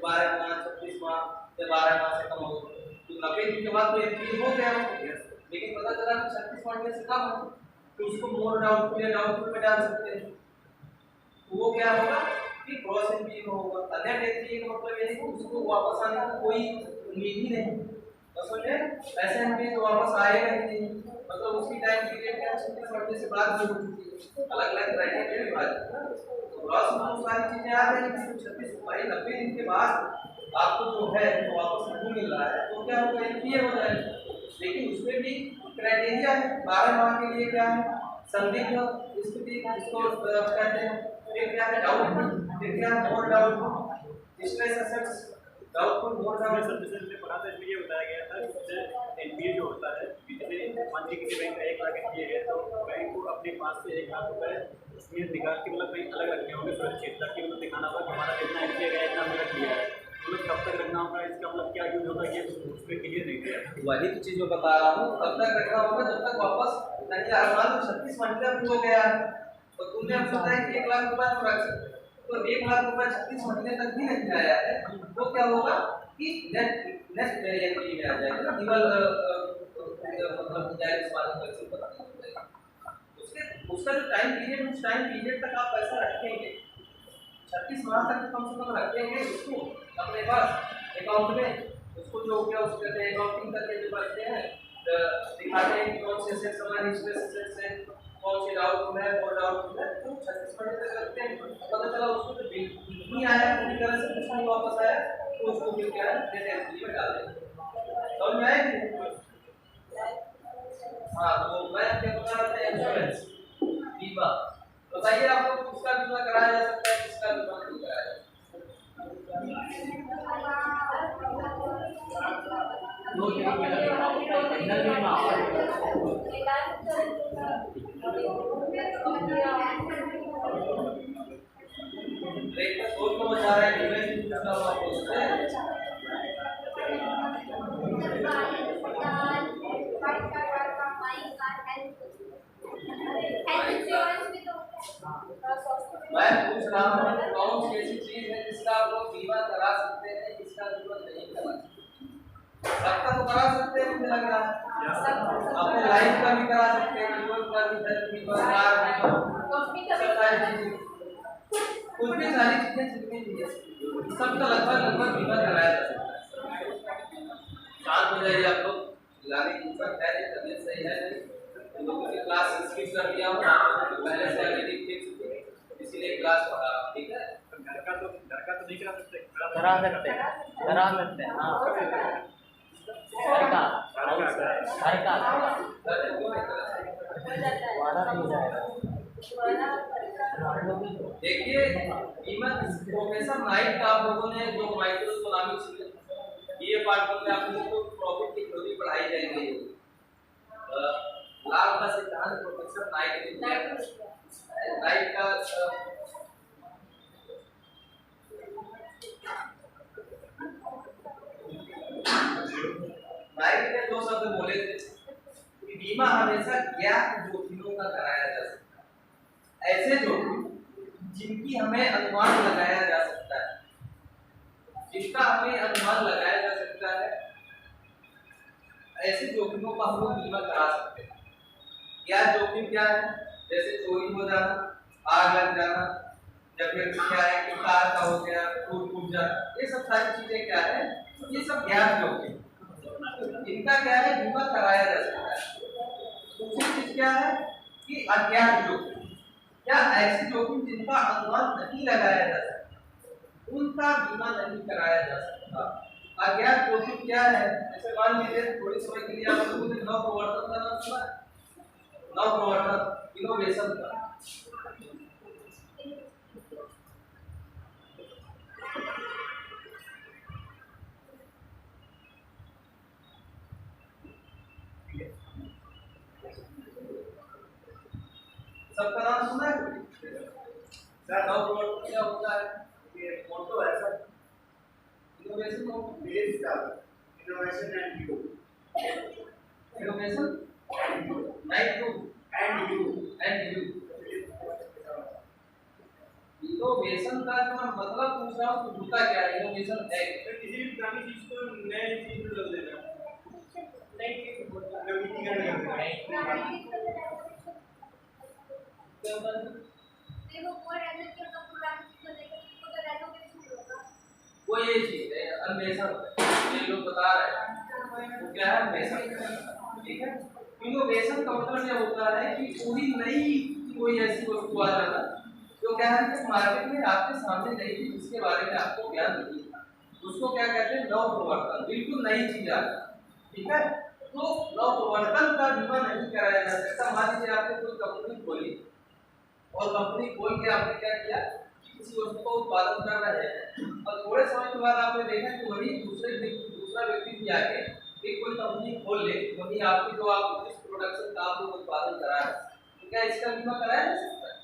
12 माह 36 माह या 12 माह से कम हो तो 90 दिन के बाद तो एनपीए हो गया हो, लेकिन पता चला कि 36 माह से कम हो तो उसको मोर डाउटफुल या डाउटफुल में डाल सकते हैं। तो वो क्या होगा कि ग्रॉस एनपीए में होगा। नेट एनपीए का मतलब ये है कि उसको वापस आने की कोई उम्मीद ही नहीं, समझे, ऐसे एनपीए तो वापस आएगा ही नहीं, मतलब उसकी टाइम पीरियड क्या 36 घंटे से बाद में हो चुकी है, अलग-अलग क्राइटेरिया के बाद ना। तो ग्रॉस में सारी चीजें आ गई कि 36 भाई 90 दिन के बाद आपको जो है वो वापस नहीं मिल रहा है तो क्या होगा, एनपीए हो जाएगा। लेकिन उसमें भी क्राइटेरिया है, 12 माह के लिए क्या है, संदिग्ध स्थिति इसको कहते हैं, फिर क्या है डाउटफुल, फिर क्या है मोर डाउटफुल, स्ट्रेस एसेट्स, डाउटफुल मोर डाउटफुल। सबसे पढ़ा था इसमें ये बताया गया था कि एनपीए जो होता है जैसे मान लीजिए किसी बैंक का 1 लाख एनपीए है तो बैंक को अपने पास से 1 लाख रुपए इसमें निकाल के मतलब कहीं अलग रखने होंगे सुरक्षित, ताकि मतलब दिखाना होगा कि हमारा कितना एनपीए गया इतना हमने रख लिया है, मतलब कब तक रखना होगा, इसका मतलब क्या यूज होगा ये उस पर क्लियर नहीं है। वही तो चीज मैं बता रहा हूँ, तब तक रखना होगा जब तक वापस नहीं आ रहा। 36 महीने हो गया तो तुमने अब सोचा है कि 1 लाख रुपए तो रख सकते, तो 1 लाख रुपए 36 महीने तक भी नहीं आया है तो क्या होगा कि नेट एनपीए में आ जाएगा, डबल मतलब जायज उत्पादन का चीज बताना पड़ेगा। उसके उसका जो टाइम पीरियड, उस टाइम पीरियड तक आप पैसा रखेंगे, 36 माह तक कम से कम रखेंगे उसको अपने पास अकाउंट में। उसको जो क्या उसके कहते हैं अकाउंटिंग करके जो करते हैं दिखाते हैं कि कौन से सेट हमारे इसमें सेट से कौन सी डाउट है और डाउट है, तो 36 महीने तक रखते हैं। पता चला उसको तो बिल नहीं आया, पूरी तरह से कुछ नहीं वापस आया, तो उसको फिर क्या है डेट एंट्री में डाल देंगे। समझ में आया कि हाँ। तो मैं क्या बता रहा था, इंश्योरेंस बीमा बताइए आपको किसका बीमा कराया जा सकता है, किसका बीमा नहीं कराया जा सकता? ब्रेक सोच को बचा रहा है कि मैं किसका वापस है। मैं पूछ रहा हूँ कौन सी ऐसी चीज है जिसका आप लोग बीमा करा सकते हैं, जिसका बीमा नहीं करा सकते? सबका तो करा सकते हैं, मुझे लग रहा है अपने लाइफ का भी करा सकते हैं, जीवन का भी, हेल्थ बीमा, कार बीमा, कुछ भी सारी चीजें जितनी भी है सबका लगभग बीमा कराया जा सकता है। शांत हो जाइए आप लोग, लाने की इन्फेक्ट है, तबीयत सही है नहीं, लोगों की क्लास स्किप कर दिया हूँ, पहले से ऑलरेडी फिक्स थी, इसीलिए क्लास पढ़ा। ठीक है, घर का तो नहीं करा सकते, करा सकते हैं हाँ। घर का वादा नहीं जाएगा। देखिए बीमा प्रोफेसर नाइट का आप लोगों ने जो माइक्रो इकोनॉमिक्स ये पार्ट में आप लोगों को प्रॉफिट की थ्योरी पढ़ाई जाएगी, लाभ का सिद्धांत प्रोफेसर नाइट का नाइट ने दो शब्द बोले थे कि बीमा हमेशा ज्ञात जोखिमों का कराया जा सकता है, ऐसे जोखिम जिनकी हमें अनुमान लगाया जा सकता है, जिसका हमें अनुमान लगाया जा सकता है, ऐसे जोखिमों का हम लोग बीमा करा सकते हैं। क्या जोखिम क्या है? जैसे चोरी हो जाना, आग लग जाना, या फिर क्या है कि कार का हो गया, टूट जाना, ये सब सारी चीजें क्या है, ये सब ज्ञात जोखिम, इनका क्या है बीमा कराया जा सकता है। दूसरी चीज क्या है कि अज्ञात जोखिम, क्या ऐसे जोखिम जिनका अनुमान नहीं लगाया जा सकता, उनका बीमा नहीं कराया जा सकता। अज्ञात जोखिम क्या है? जैसे मान लीजिए थोड़ी समय के लिए आप लोगों ने नवप्रवर्तन का नाम सुना है, नवप्रवर्तन इनोवेशन का, सबका नाम सुना है? सर नवप्रवर्तन क्या होता है? ये फोटो है सर, इनोवेशन ऑफ बेस का, innovation and you, innovation night you and you innovation का जो मतलब पूछ रहा हूँ, होता क्या है इनोवेशन है? किसी भी पुरानी चीज को नई चीज में बदल देना, नई चीज नवीनीकरण करना। वो ये चीज है अन्वेषण, ये लोग बता रहे हैं वो क्या है अन्वेषण। ठीक है, इनोवेशन का मतलब ये होता है कि पूरी नई कोई ऐसी वस्तु आ जाना जो क्या है कि मार्केट में आपके सामने नहीं थी, जिसके बारे में आपको ज्ञान नहीं था, उसको क्या कहते हैं नवप्रवर्तन, बिल्कुल नई चीज आ जाए। ठीक है, तो नवप्रवर्तन का बीमा नहीं कराया जा सकता। मान लीजिए आपने कोई कंपनी खोली और कंपनी खोल के आपने क्या किया कि किसी वस्तु का उत्पादन कर रहे हैं, और थोड़े समय के बाद आपने देखा कि वही दूसरा व्यक्ति भी आके एक कोई कंपनी खोल ले, वही आपकी जो आप जिस प्रोडक्शन का आप उत्पादन करा रहे हैं, तो क्या इसका बीमा कराया जा सकता है?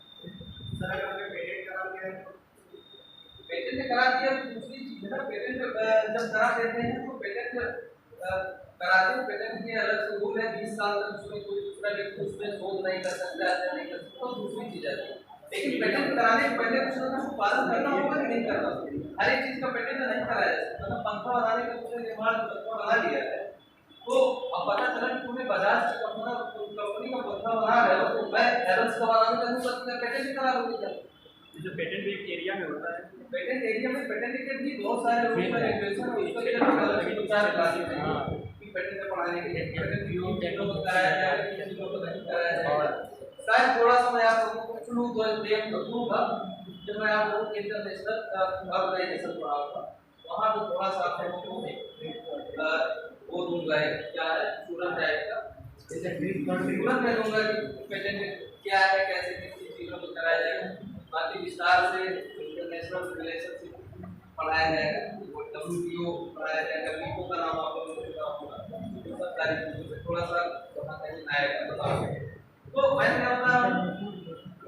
सर अगर हमने पेटेंट करा दिया है, पेटेंट करा दिया तो दूसरी चीज है ना, पेटेंट जब करा देते हैं तो पेटेंट कराते हैं, पेटेंट के अलग से रूल है, 20 साल तक उसमें कोई दूसरा व्यक्ति उसमें शोध नहीं कर सकता, ऐसा नहीं कर सकता, तो दूसरी चीज आती है। लेकिन पेटेंट कराने से पहले कुछ ना कुछ पालन करना होगा कि नहीं करना होगा? हर एक चीज का पेटेंट नहीं कराया जा सकता ना। पंखा बनाने का कुछ निर्माण पंखा बना लिया है, तो अब पता चला कि तुम्हें बजाज की कंपनी का पौधा बना रहे हो, तो मैं एरर्स का बनाने का तो पेटेंट करा लूंगी क्या? जैसे पेटेंट भी एक एरिया में होता है, पेटेंट एरिया में पेटेंट के भी बहुत सारे रूल्स और रेगुलेशन है, उसके लिए अलग अलग विचार क्लासेस हैं कि पेटेंट को पढ़ाने के लिए पेटेंट यूज टेक्नो को कराया जाए, किसी को नहीं कराया जाए। शायद थोड़ा सा मैं आप लोगों को क्लू दूंगा जब मैं आप लोगों को इंटरनेशनल ऑर्गेनाइजेशन पढ़ाऊंगा, वहां पे थोड़ा सा आप लोगों को वो दूंगा, क्या है स्टूडेंट आएगा, जैसे तुरंत मैं दूंगा कि पेटेंट क्या है, कैसे किस चीजों को कराया जाएगा, बाकी विस्तार से इंटरनेशनल रिलेशनशिप पढ़ाया जाएगा, WTO पढ़ाया जाएगा, वीपो का नाम आप लोगों को पता होगा, सब सारी चीजों से थोड़ा सा वहां कहीं आएगा। तो मैं क्या बता रहा हूं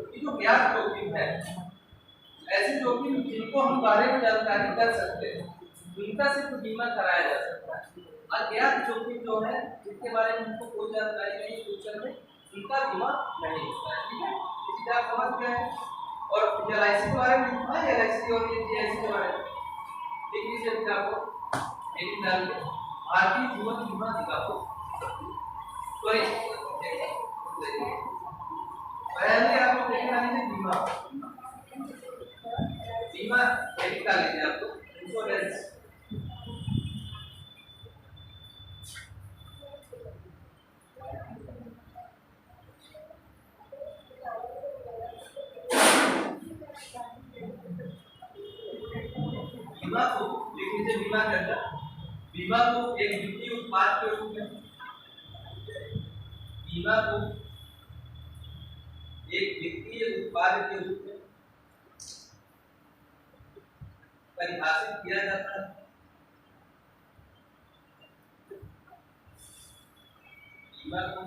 कि जो ब्याज जोखिम है, ऐसे जोखिम जिनको हम बारे में जानकारी कर सकते हैं, उनका सिर्फ बीमा कराया जा सकता है। अज्ञात जोखिम जो है, जिसके बारे में हमको कोई जानकारी नहीं, फ्यूचर में उनका बीमा नहीं होता है। ठीक है, इसी तरह आप समझ गए हैं। और एलआईसी के बारे में लिखा है, एलआईसी और जीआईसी के बारे में लिख लीजिए आपको एक डाल के भारतीय जीवन बीमा निगम, सॉरी पहले आपको देखना है बीमा, बीमा एक डाल लीजिए आपको इंश्योरेंस, बीमा को लिख लीजिए, बीमा के अंदर बीमा को एक वित्तीय उत्पाद के रूप में, बीमा को एक वित्तीय उत्पाद के रूप में परिभाषित किया जाता है। बीमा को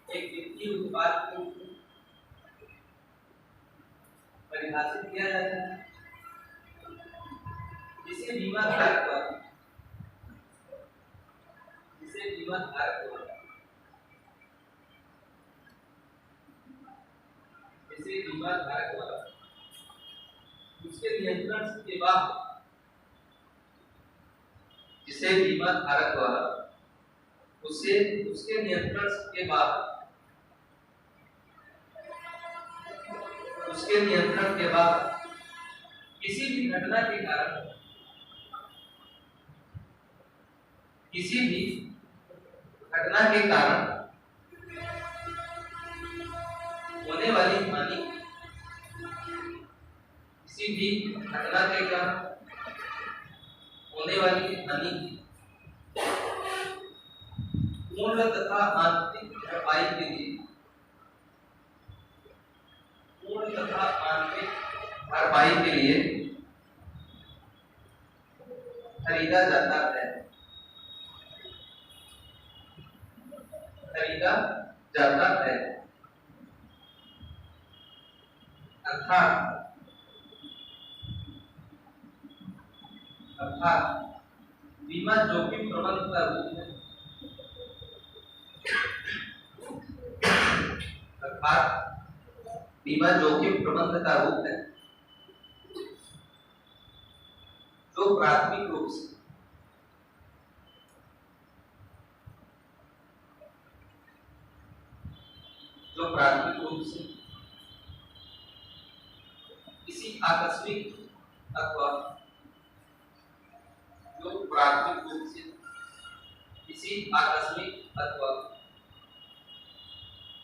एक वित्तीय उत्पाद के रूप में परिभाषित किया जाता है, जिसे बीमा धारक द्वारा उसके नियंत्रण के बाद, जिसे बीमा धारक द्वारा उसके नियंत्रण के बाद किसी भी घटना के कारण होने वाली हानि, पूर्ण तथा आंतरिक भरपाई के लिए खरीदा जाता है, अर्थात बीमा जोखिम प्रबंधन का रूप है, जो प्राथमिक रूप से किसी आकस्मिक अथवा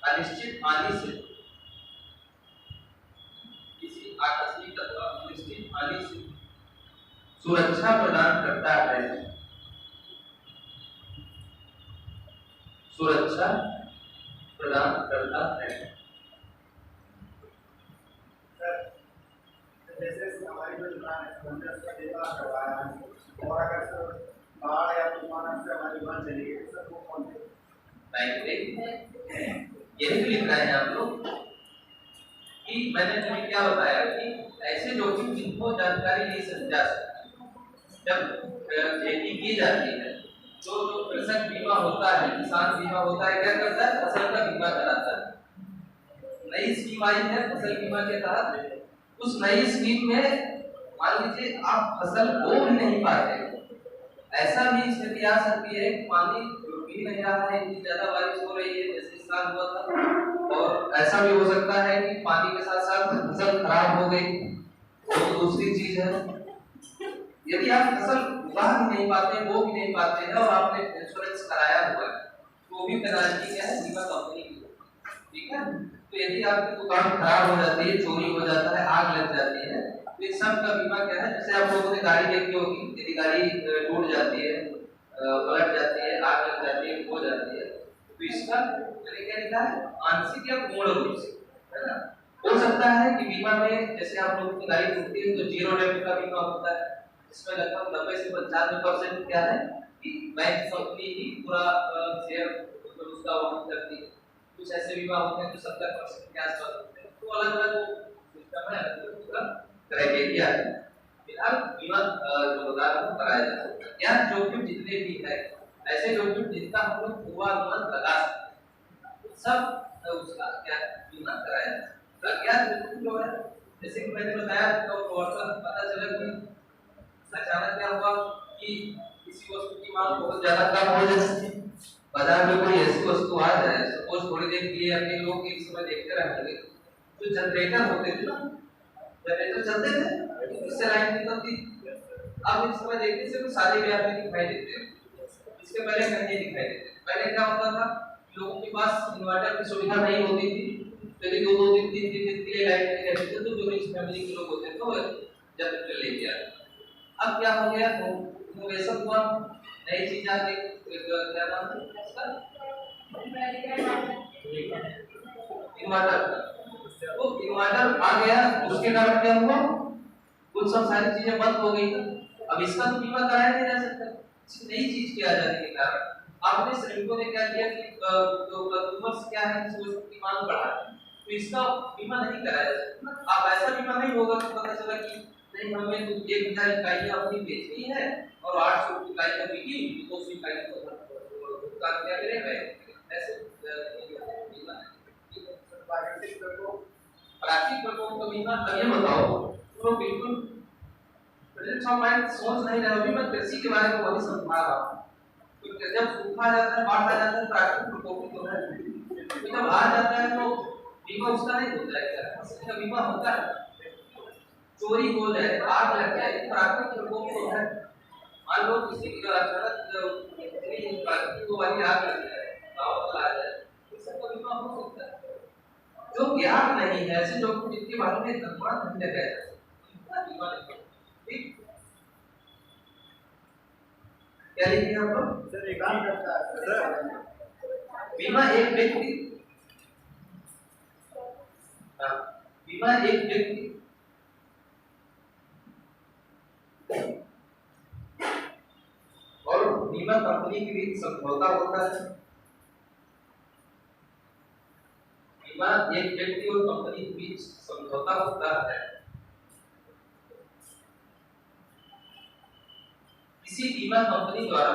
अनिश्चित हानि से सुरक्षा प्रदान करता है। जैसे हमारी जो दुकान है स्पॉन्सर्स का देखभाल करवाया है, और अगर बाढ़ या तूफान से हमारी दुकान चली गई तो सबको कौन देगा? यही तो लिख रहे हैं आप लोग कि मैंने तुम्हें क्या बताया कि ऐसे जोखिम जिनको जानकारी नहीं समझा सकती, जब खेती की जाती है तो जो कृषक बीमा होता है, किसान बीमा होता है, क्या करता है? फसल का बीमा कराता है। नई स्कीम आई है फसल बीमा के तहत, उस नई स्कीम में मान लीजिए आप फसल बो भी नहीं पाते, ऐसा भी स्थिति आ सकती है कि पानी रुक ही नहीं रहा है, इतनी ज्यादा बारिश हो रही है जैसे इस साल हुआ था, और ऐसा भी हो सकता है कि पानी के साथ साथ फसल खराब हो गई। तो दूसरी चीज है, यदि आप फसल उगा भी नहीं पाते, वो भी नहीं पाते हैं और आपने इंश्योरेंस कराया हुआ है, तो भी पेनाल्टी क्या है, बीमा कंपनी की। ठीक है, तो यदि आपकी दुकान खराब हो जाती है, चोरी हो जाता है, आग लग जाती है, तो इस सब का बीमा क्या है, जैसे आप लोगों ने गाड़ी देखी होगी, यदि गाड़ी टूट जाती है, पलट जाती है, आग लग जाती है, हो जाती है, तो इसका मैंने क्या लिखा है, आंशिक या पूर्ण रूप से, है ना। हो सकता है कि बीमा में जैसे आप लोगों की गाड़ी टूटती है तो जीरो डेप्थ का बीमा होता है, इसमें लगभग 90 से 95% क्या है कि बैंक कंपनी ही पूरा शेयर मतलब उसका वहन करती है। कुछ ऐसे बीमा होते हैं जो 70% के आसपास होते हैं, तो अलग अलग सिस्टम है, पूरा क्राइटेरिया है। फिलहाल बीमा जो बता रहा हूँ कराया जा सकता है। या जोखिम जितने भी है, ऐसे जोखिम जिनका हम लोग पूर्वानुमान लगा सकते हैं, सब उसका क्या बीमा कराया जा सकता है। क्या जोखिम जो है, जैसे कि मैंने बताया तो पता चला कि अचानक क्या हुआ कि किसी वस्तु की मांग बहुत ज्यादा कम हो जाए, बाजार में कोई ऐसी वस्तु आ जाए, सपोज थोड़ी देर के लिए अपने लोग एक समय देखते रहेंगे, जो जनरेटर होते थे ना, जनरेटर चलते थे, इससे लाइन निकलती, अब इस समय देखने से तो सारे व्यापारी दिखाई देते हैं, इसके पहले कहीं दिखाई देते। पहले क्या होता था, लोगों के पास इन्वर्टर की सुविधा नहीं होती थी, यदि दो दो तीन तीन दिन के लिए लाइट नहीं रहती थी, तो जो इस फैमिली के लोग होते थे वो जनरेटर लेके आते। अब क्या हो गया, तो इनोवेशन हुआ, नई चीज आ गई, क्या नाम है इसका, इन्वर्टर। तो इन्वर्टर आ गया, उसके कारण क्या हुआ, कुछ सब सारी चीजें बंद हो गई। अब इसका तो बीमा कराया नहीं जा सकता, नई चीज की आ जाने के कारण आपने श्रमिकों ने क्या किया कि जो कंज्यूमर्स क्या है कि उसकी मांग बढ़ा, तो इसका बीमा नहीं कराया जा सकता। अब ऐसा बीमा नहीं होगा कि पता चला कि नहीं हमें तो 1000 इकाइयां अपनी बेचनी है और 800 इकाइयां बिकी, 200 इकाइयां तो भुगतान क्या करेगा, ऐसे बीमा प्राकृतिक प्रकोप का बीमा। अब ये बताओ, तो बिल्कुल प्रेजेंस ऑफ माइंड सोच नहीं रहे, अभी मैं कृषि के बारे में वही समझा रहा हूँ। तो जब सूखा आ जाता है, बाढ़ आ जाता है, प्राकृतिक प्रकोप तो है, जब आ जाता है तो बीमा उसका नहीं होता है, क्या फसल का बीमा होता है। चोरी हो जाए, आग लग जाए, प्राकृतिक प्रकोप तो है। मान लो किसी की प्राकृतिक वाली आग लग जाए, गाँव आ जाए, इस सब का बीमा हो सकता है। जो ज्ञान नहीं है, ऐसे लोग जिनके बारे में अनुमान नहीं लगाया जा सकता, बीमा नहीं। ठीक, क्या लिखे हम लोग, सर एक काम करता है सर, बीमा एक व्यक्ति, बीमा एक व्यक्ति और बीमा कंपनी के बीच समझौता होता है। बीमा एक व्यक्ति और कंपनी के बीच समझौता होता है। किसी बीमा कंपनी द्वारा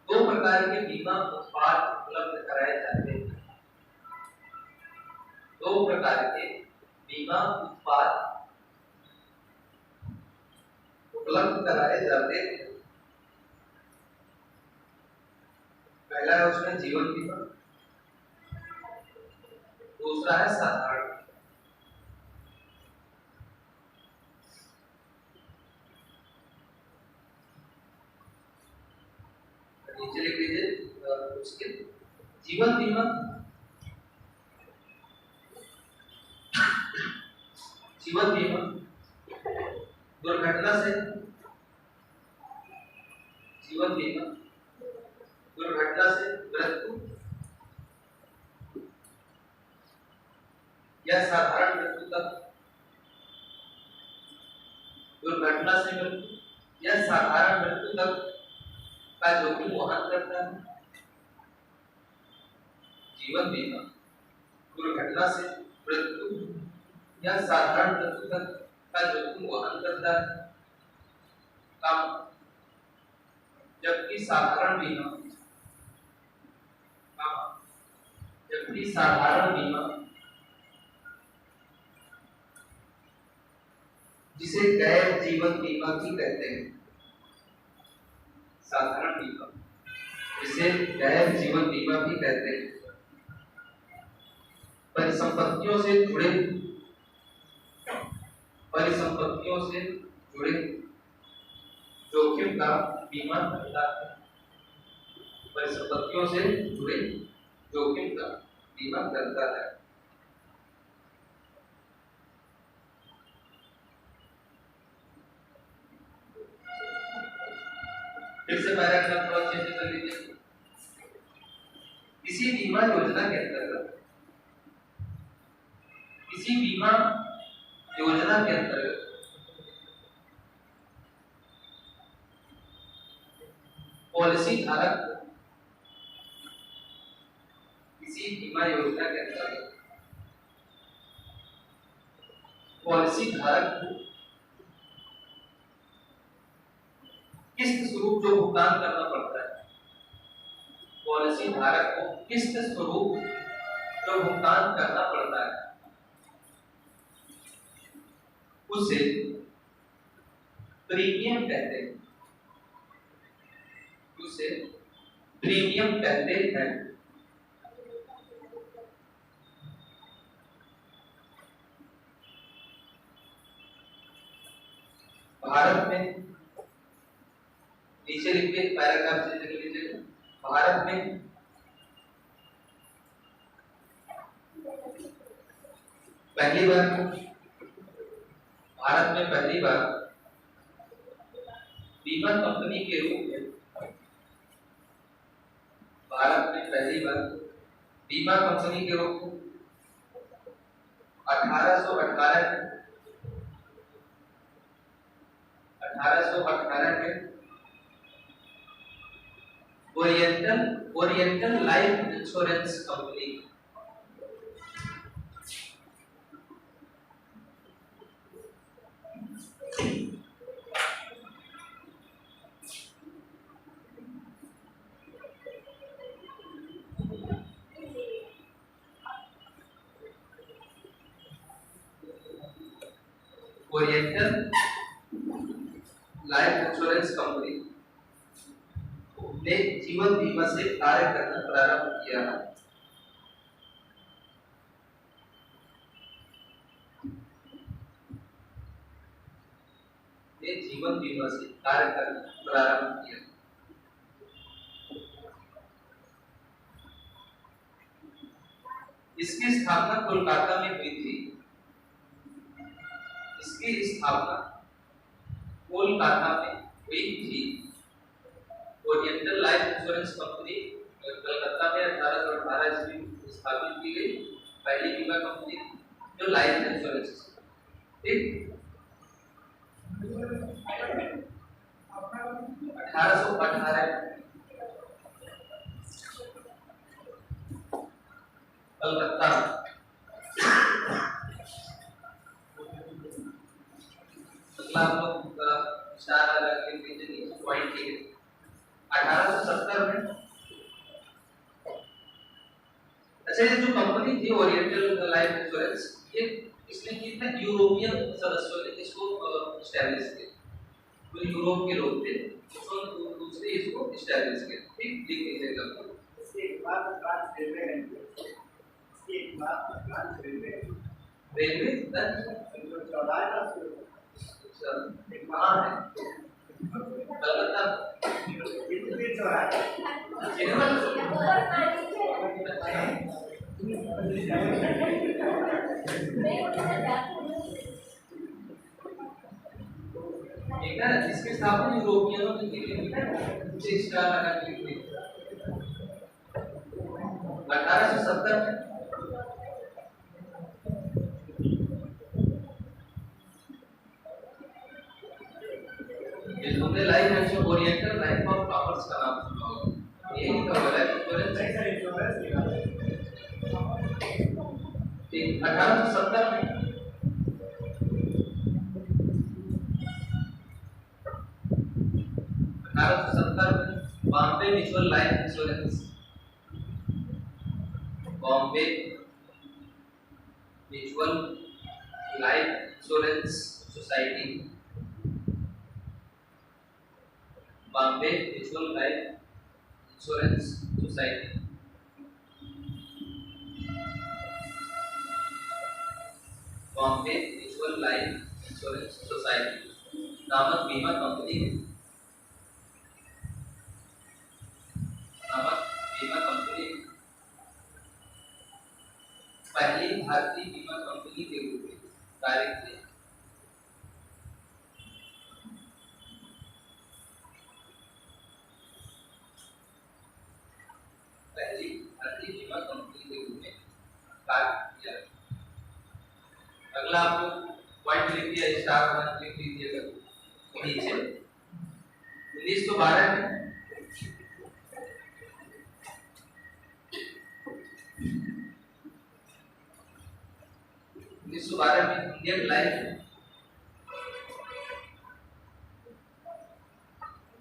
दो प्रकार के बीमा उत्पाद उपलब्ध कराए जाते हैं। दो प्रकार के बीमा उत्पाद उपलब्ध कराए जाते हैं। पहला है उसमें जीवन बीमा, दूसरा है साधारण। नीचे लिख लीजिए उसके जीवन बीमा, जीवन बीमा दुर्घटना से, जीवन बीमा दुर्घटना से मृत्यु या साधारण मृत्यु तक, दुर्घटना से मृत्यु या साधारण मृत्यु तक का जोखिम वहन करता है। जीवन बीमा दुर्घटना से मृत्यु या साधारण मृत्यु तक का जोखिम वहन करता है, कम, जबकि साधारण बीमा जिसे गैर जीवन बीमा भी कहते हैं। साधारण बीमा जिसे गैर जीवन बीमा भी कहते हैं। परिसंपत्तियों से जुड़े जोखिम का बीमा करता है। परिसंपत्तियों से जुड़े जोखिम का बीमा करता है। फिर से पैराग्राफ थोड़ा चेंज कर लीजिए। किसी बीमा योजना के अंतर्गत पॉलिसी धारक किस्त स्वरूप जो भुगतान करना पड़ता है, पॉलिसी धारक को किस्त स्वरूप जो भुगतान करना पड़ता है उसे प्रीमियम कहते हैं। भारत में नीचे लिखिए, पैराग्राफ से लिख लीजिए। भारत में पहली बार बीमा कंपनी के रूप में 1818 में ओरिएंटल लाइफ इंश्योरेंस कंपनी ने जीवन बीमा से कार्य करना प्रारंभ किया। इसकी स्थापना कोलकाता में हुई थी। Oriental life insurance company Calcutta में 1818 ईस्वी में स्थापित की गई पहली बीमा कंपनी जो लाइफ इंश्योरेंस, ठीक। 1818 कलकत्ता आप लोग इशारा लगा के नीचे पॉइंट के 1870 में। अच्छा, ये जो कंपनी थी ओरिएंटल लाइफ इंश्योरेंस, ये इसने की था यूरोपियन सदस्यों ने इसको एस्टैब्लिश किया। तो यूरोप के लोग थे तो दूसरे इसको एस्टैब्लिश किया, ठीक। लिख लीजिएगा। इसके बाद फ्रांस रेलवे कहाँ है? कलकत्ता। इसके स्थापना यूरोपियनों ने की थी, 1870 में। हमने life insurance oriental life of commerce का नाम सुना होगा, ये लिखा हुआ है इंश्योरेंस, ठीक। 1870 में Bombay mutual life insurance, Bombay mutual life insurance society, Bombay mutual life insurance society, Bombay mutual life insurance society नामक बीमा कंपनी पहली भारतीय बीमा कंपनी के रूप में कार्य किया। पहली भारतीय बीमा कंपनी के रूप में कार्य किया। अगला आपको पॉइंट लिख दिया, स्टार बना लिख लीजिएगा नीचे। 1912 में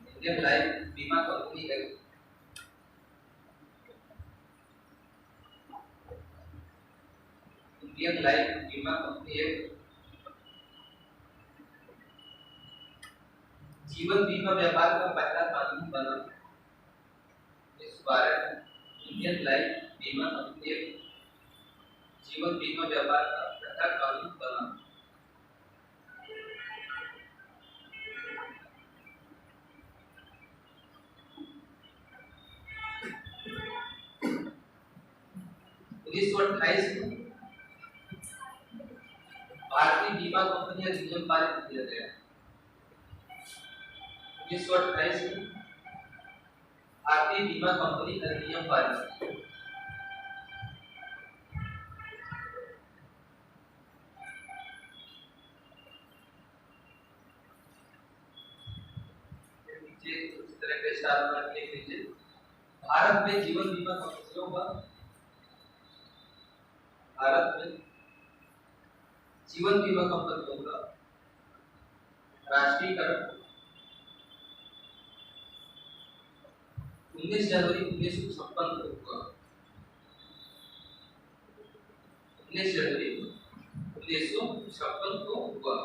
इंडियन लाइफ बीमा कंपनी है। इंडियन लाइफ बीमा कंपनी है जीवन बीमा व्यापार का पहला कानून बना। इस बारे में इंडियन लाइफ बीमा कंपनी है जीवन बीमा व्यापार का पहला कानून बना। उन्नीस सौ 28 में भारतीय बीमा कंपनी अधिनियम पारित किया गया। 1928 में भारतीय बीमा कंपनी अधिनियम पारित किया। इस तरह के स्टार बना के लिख लीजिए। भारत में जीवन बीमा कंपनियों का जीवन बीमा कंपनियों का राष्ट्रीयकरण 19 जनवरी 1956 को हुआ। 19 जनवरी 1956 को हुआ।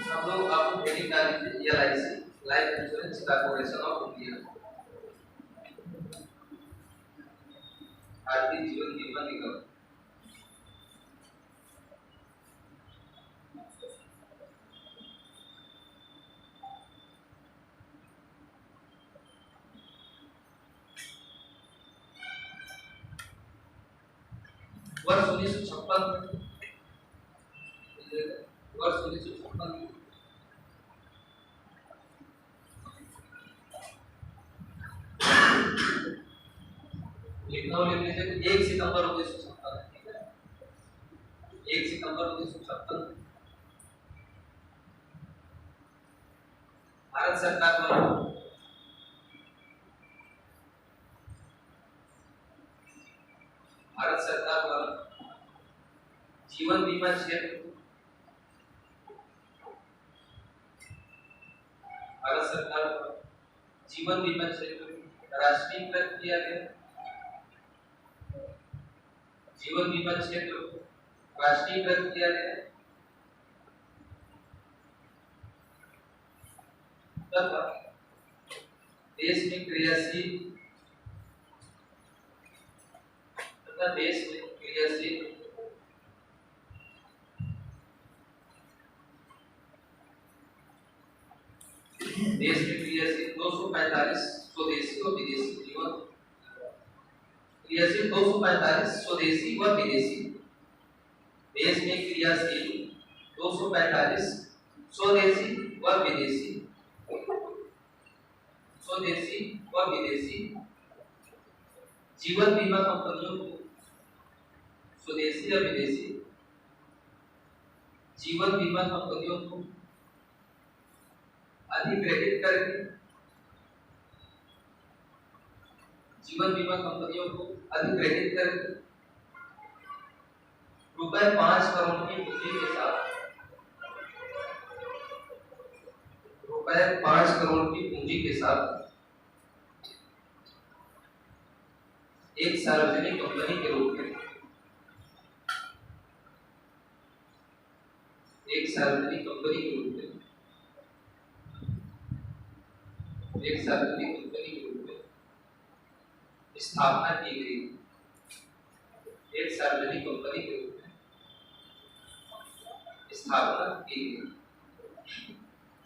हम लोग आपको हेडिंग डाल दीजिए LIC life insurance corporation of India, Bharatiya Jeevan बीमा निगम। वर्ष 1956 लिखना हो लिख लीजिए। 1 सितंबर 1956, ठीक है। 1 सितंबर 1956 भारत सरकार द्वारा जीवन बीमा क्षेत्र जीवन बीमा क्षेत्र राष्ट्रीयकृत किया गया। जीवन बीमा क्षेत्र राष्ट्रीयकृत किया गया तथा देश में क्रियाशील देश में क्रियाशील 245 स्वदेशी और विदेशी जीवन क्रियाशील 245 स्वदेशी व विदेशी। देश में क्रियाशील 245 स्वदेशी व विदेशी जीवन बीमा कंपनियों को स्वदेशी या विदेशी जीवन बीमा कंपनियों को अधिग्रहित करके ₹5 करोड़ की पूंजी के साथ ₹5 रुपए 5 करोड़ की पूंजी के साथ एक सार्वजनिक कंपनी के रूप में स्थापना की गई। एक सार्वजनिक कंपनी के रूप में स्थापना की गई।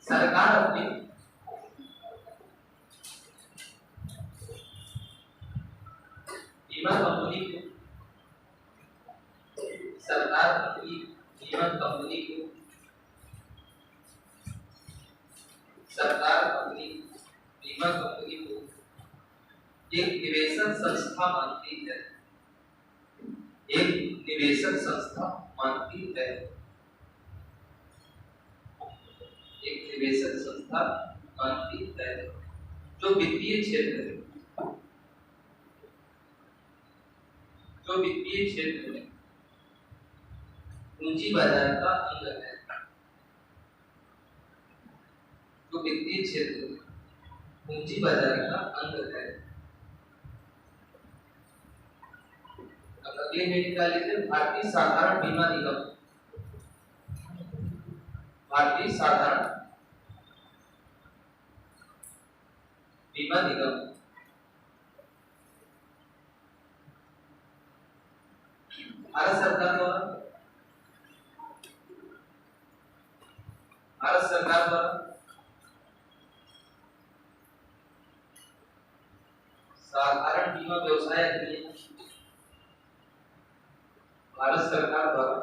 सरकार अपनी बीमा कंपनी को एक निवेशक संस्था मानती है। जो वित्तीय क्षेत्र में पूंजी बाजार का अंग है। अगले में निकाल लीजिए भारतीय साधारण बीमा निगम। भारत सरकार द्वारा साधारण बीमा व्यवसाय अधिनियम भारत सरकार द्वारा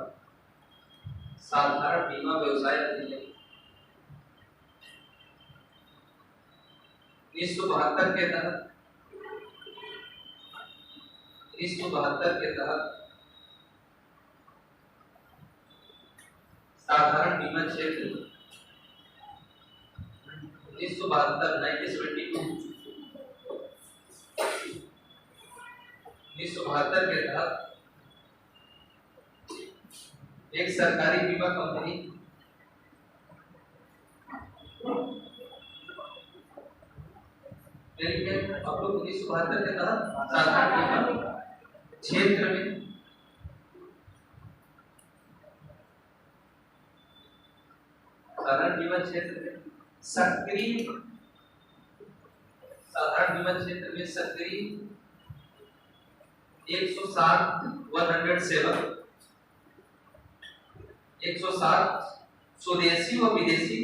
साधारण बीमा व्यवसाय अधिनियम 1972 के तहत साधारण बीमा क्षेत्र 1972 के तहत एक सरकारी बीमा कंपनी आप लोग 1972 के तहत साधारण बीमा क्षेत्र में सक्रिय 160 स्वदेशी व विदेशी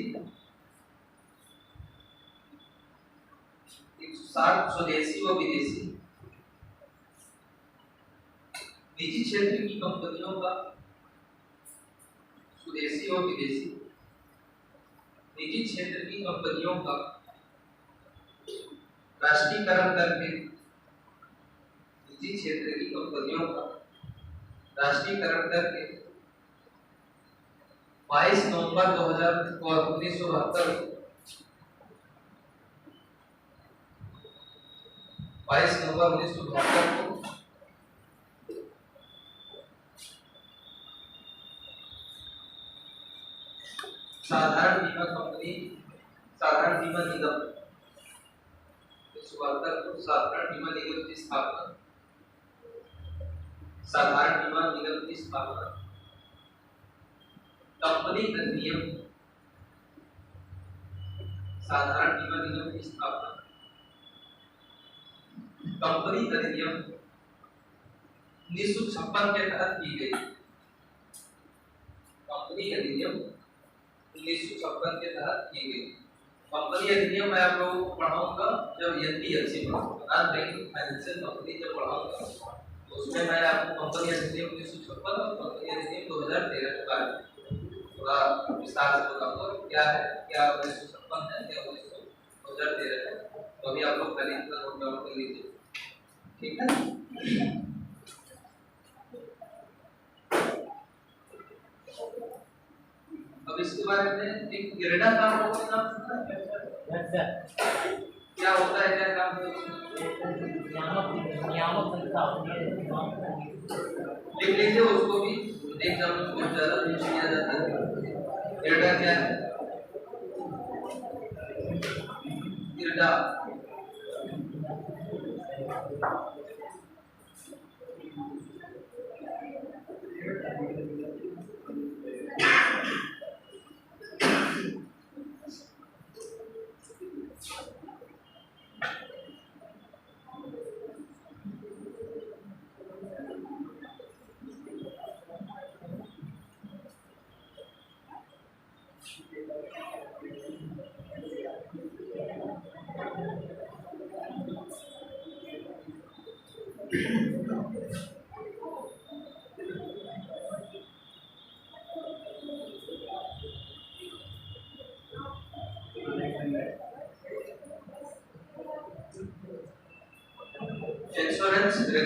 निजी क्षेत्र की कंपनियों का राष्ट्रीयकरण करके 22 नवंबर 1972 को साधारण बीमा निगम की स्थापना कंपनी अधिनियम साधारण बीमा निगम की स्थापना कंपनी अधिनियम 1956 के तहत की गई। कंपनी अधिनियम 1956 के तहत की गई। कंपनी अधिनियम मैं आप लोगों को पढ़ाऊंगा जब एनबीएफसी पढ़ाऊंगा, बैंकिंग फाइनेंशियल कंपनी जब पढ़ाऊंगा तो उसमें मैं आपको कंपनी अधिनियम 1956 और कंपनी अधिनियम 2013 के बारे में थोड़ा विस्तार से बताऊंगा क्या है, क्या 1956 है, क्या 2013 है। तो अभी आप लोग पहले इतना नोट डाउन कर लीजिए, ठीक है। अब इसके बारे में एक इरडा काम होता है, नाम सुना है? क्या होता है, क्या काम है? लिख लीजिए उसको भी, एग्जाम में बहुत ज्यादा यूज किया जाता है। इरडा क्या है?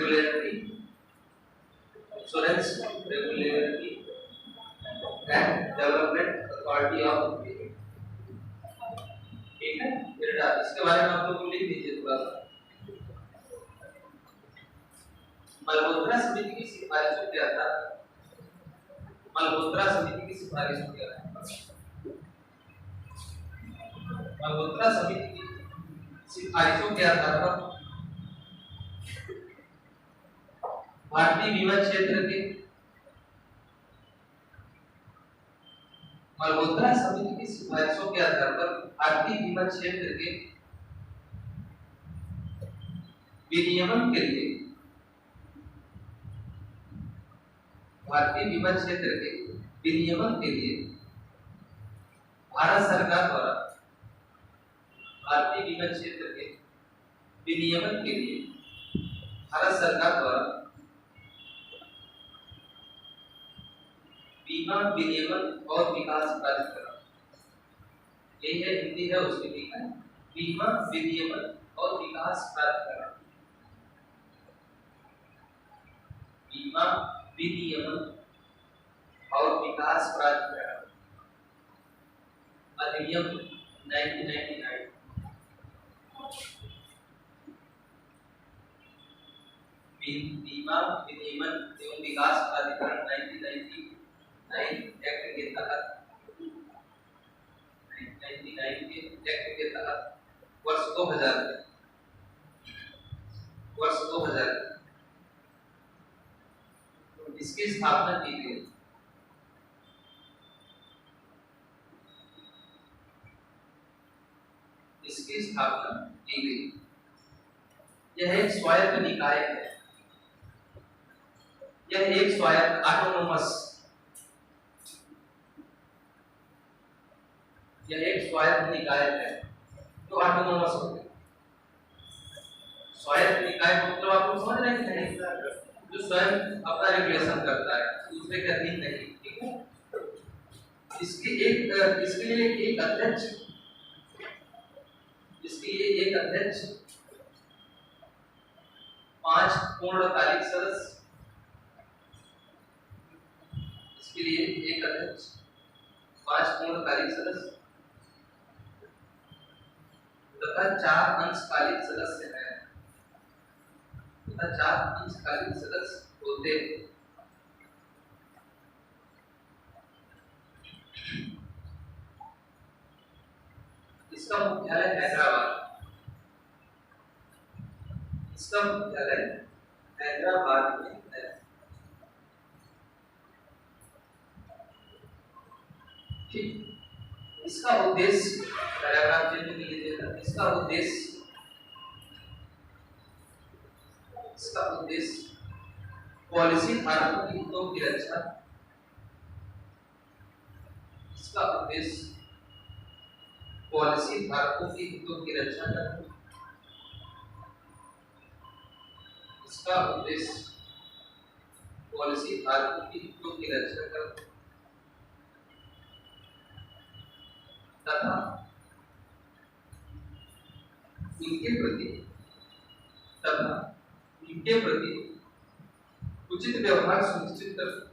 IRDA Insurance Regulatory and Development Authority of India। ठीक है, IRDA इसके बारे में आप लोग लिख दीजिए थोड़ा सा। मल्होत्रा समिति की सिफारिशों के आधार मल्होत्रा समिति की सिफारिशों के आधार मल्होत्रा समिति की सिफारिशों के आधार पर भारतीय बीमा क्षेत्र के मल्होत्रा समिति की सिफारिशों के आधार पर भारतीय बीमा क्षेत्र के विनियमन के लिए भारतीय बीमा क्षेत्र के विनियमन के लिए भारत सरकार द्वारा भारतीय बीमा क्षेत्र के विनियमन के लिए भारत सरकार द्वारा बीमा विनियमन और विकास प्राधिकरण, यही है हिंदी है उसके लिखा है बीमा विनियमन और विकास प्राधिकरण, बीमा विनियमन और विकास प्राधिकरण अधिनियम 1999 बीमा विनियमन एवं विकास प्राधिकरण 1999 एक्ट के तहत 1999 के एक्ट के तहत वर्ष 2000 इसकी स्थापना की गई। इसकी स्थापना की गई। यह एक स्वायत्त निकाय है। यह एक स्वायत्त ऑटोनोमस यह एक स्वायत्त निकाय है जो ऑटोनोमस होते हैं। स्वायत्त निकाय मतलब आप लोग समझ रहे हैं कि नहीं, जो स्वयं अपना रेगुलेशन करता है, दूसरे के अधीन नहीं। ठीक है, इसके लिए एक अध्यक्ष, इसके लिए एक अध्यक्ष, 5 पूर्णकालिक सदस्य, इसके लिए एक अध्यक्ष, 5 पूर्णकालिक सदस्य तथा 4 अंशकालिक सदस्य हैं तथा 4 अंशकालिक सदस्य होते हैं। इसका मुख्यालय हैदराबाद, इसका मुख्यालय हैदराबाद में है। ठीक, इसका उद्देश्य पैराग्राफ चिन्ह के लिए देना। इसका उद्देश्य पॉलिसी धारकों की हितों की रक्षा, इसका उद्देश्य पॉलिसी धारकों की हितों की रक्षा करना, इसका उद्देश्य पॉलिसी धारकों की हितों की रक्षा करना तथा उनके प्रति उचित व्यवहार सुनिश्चित करना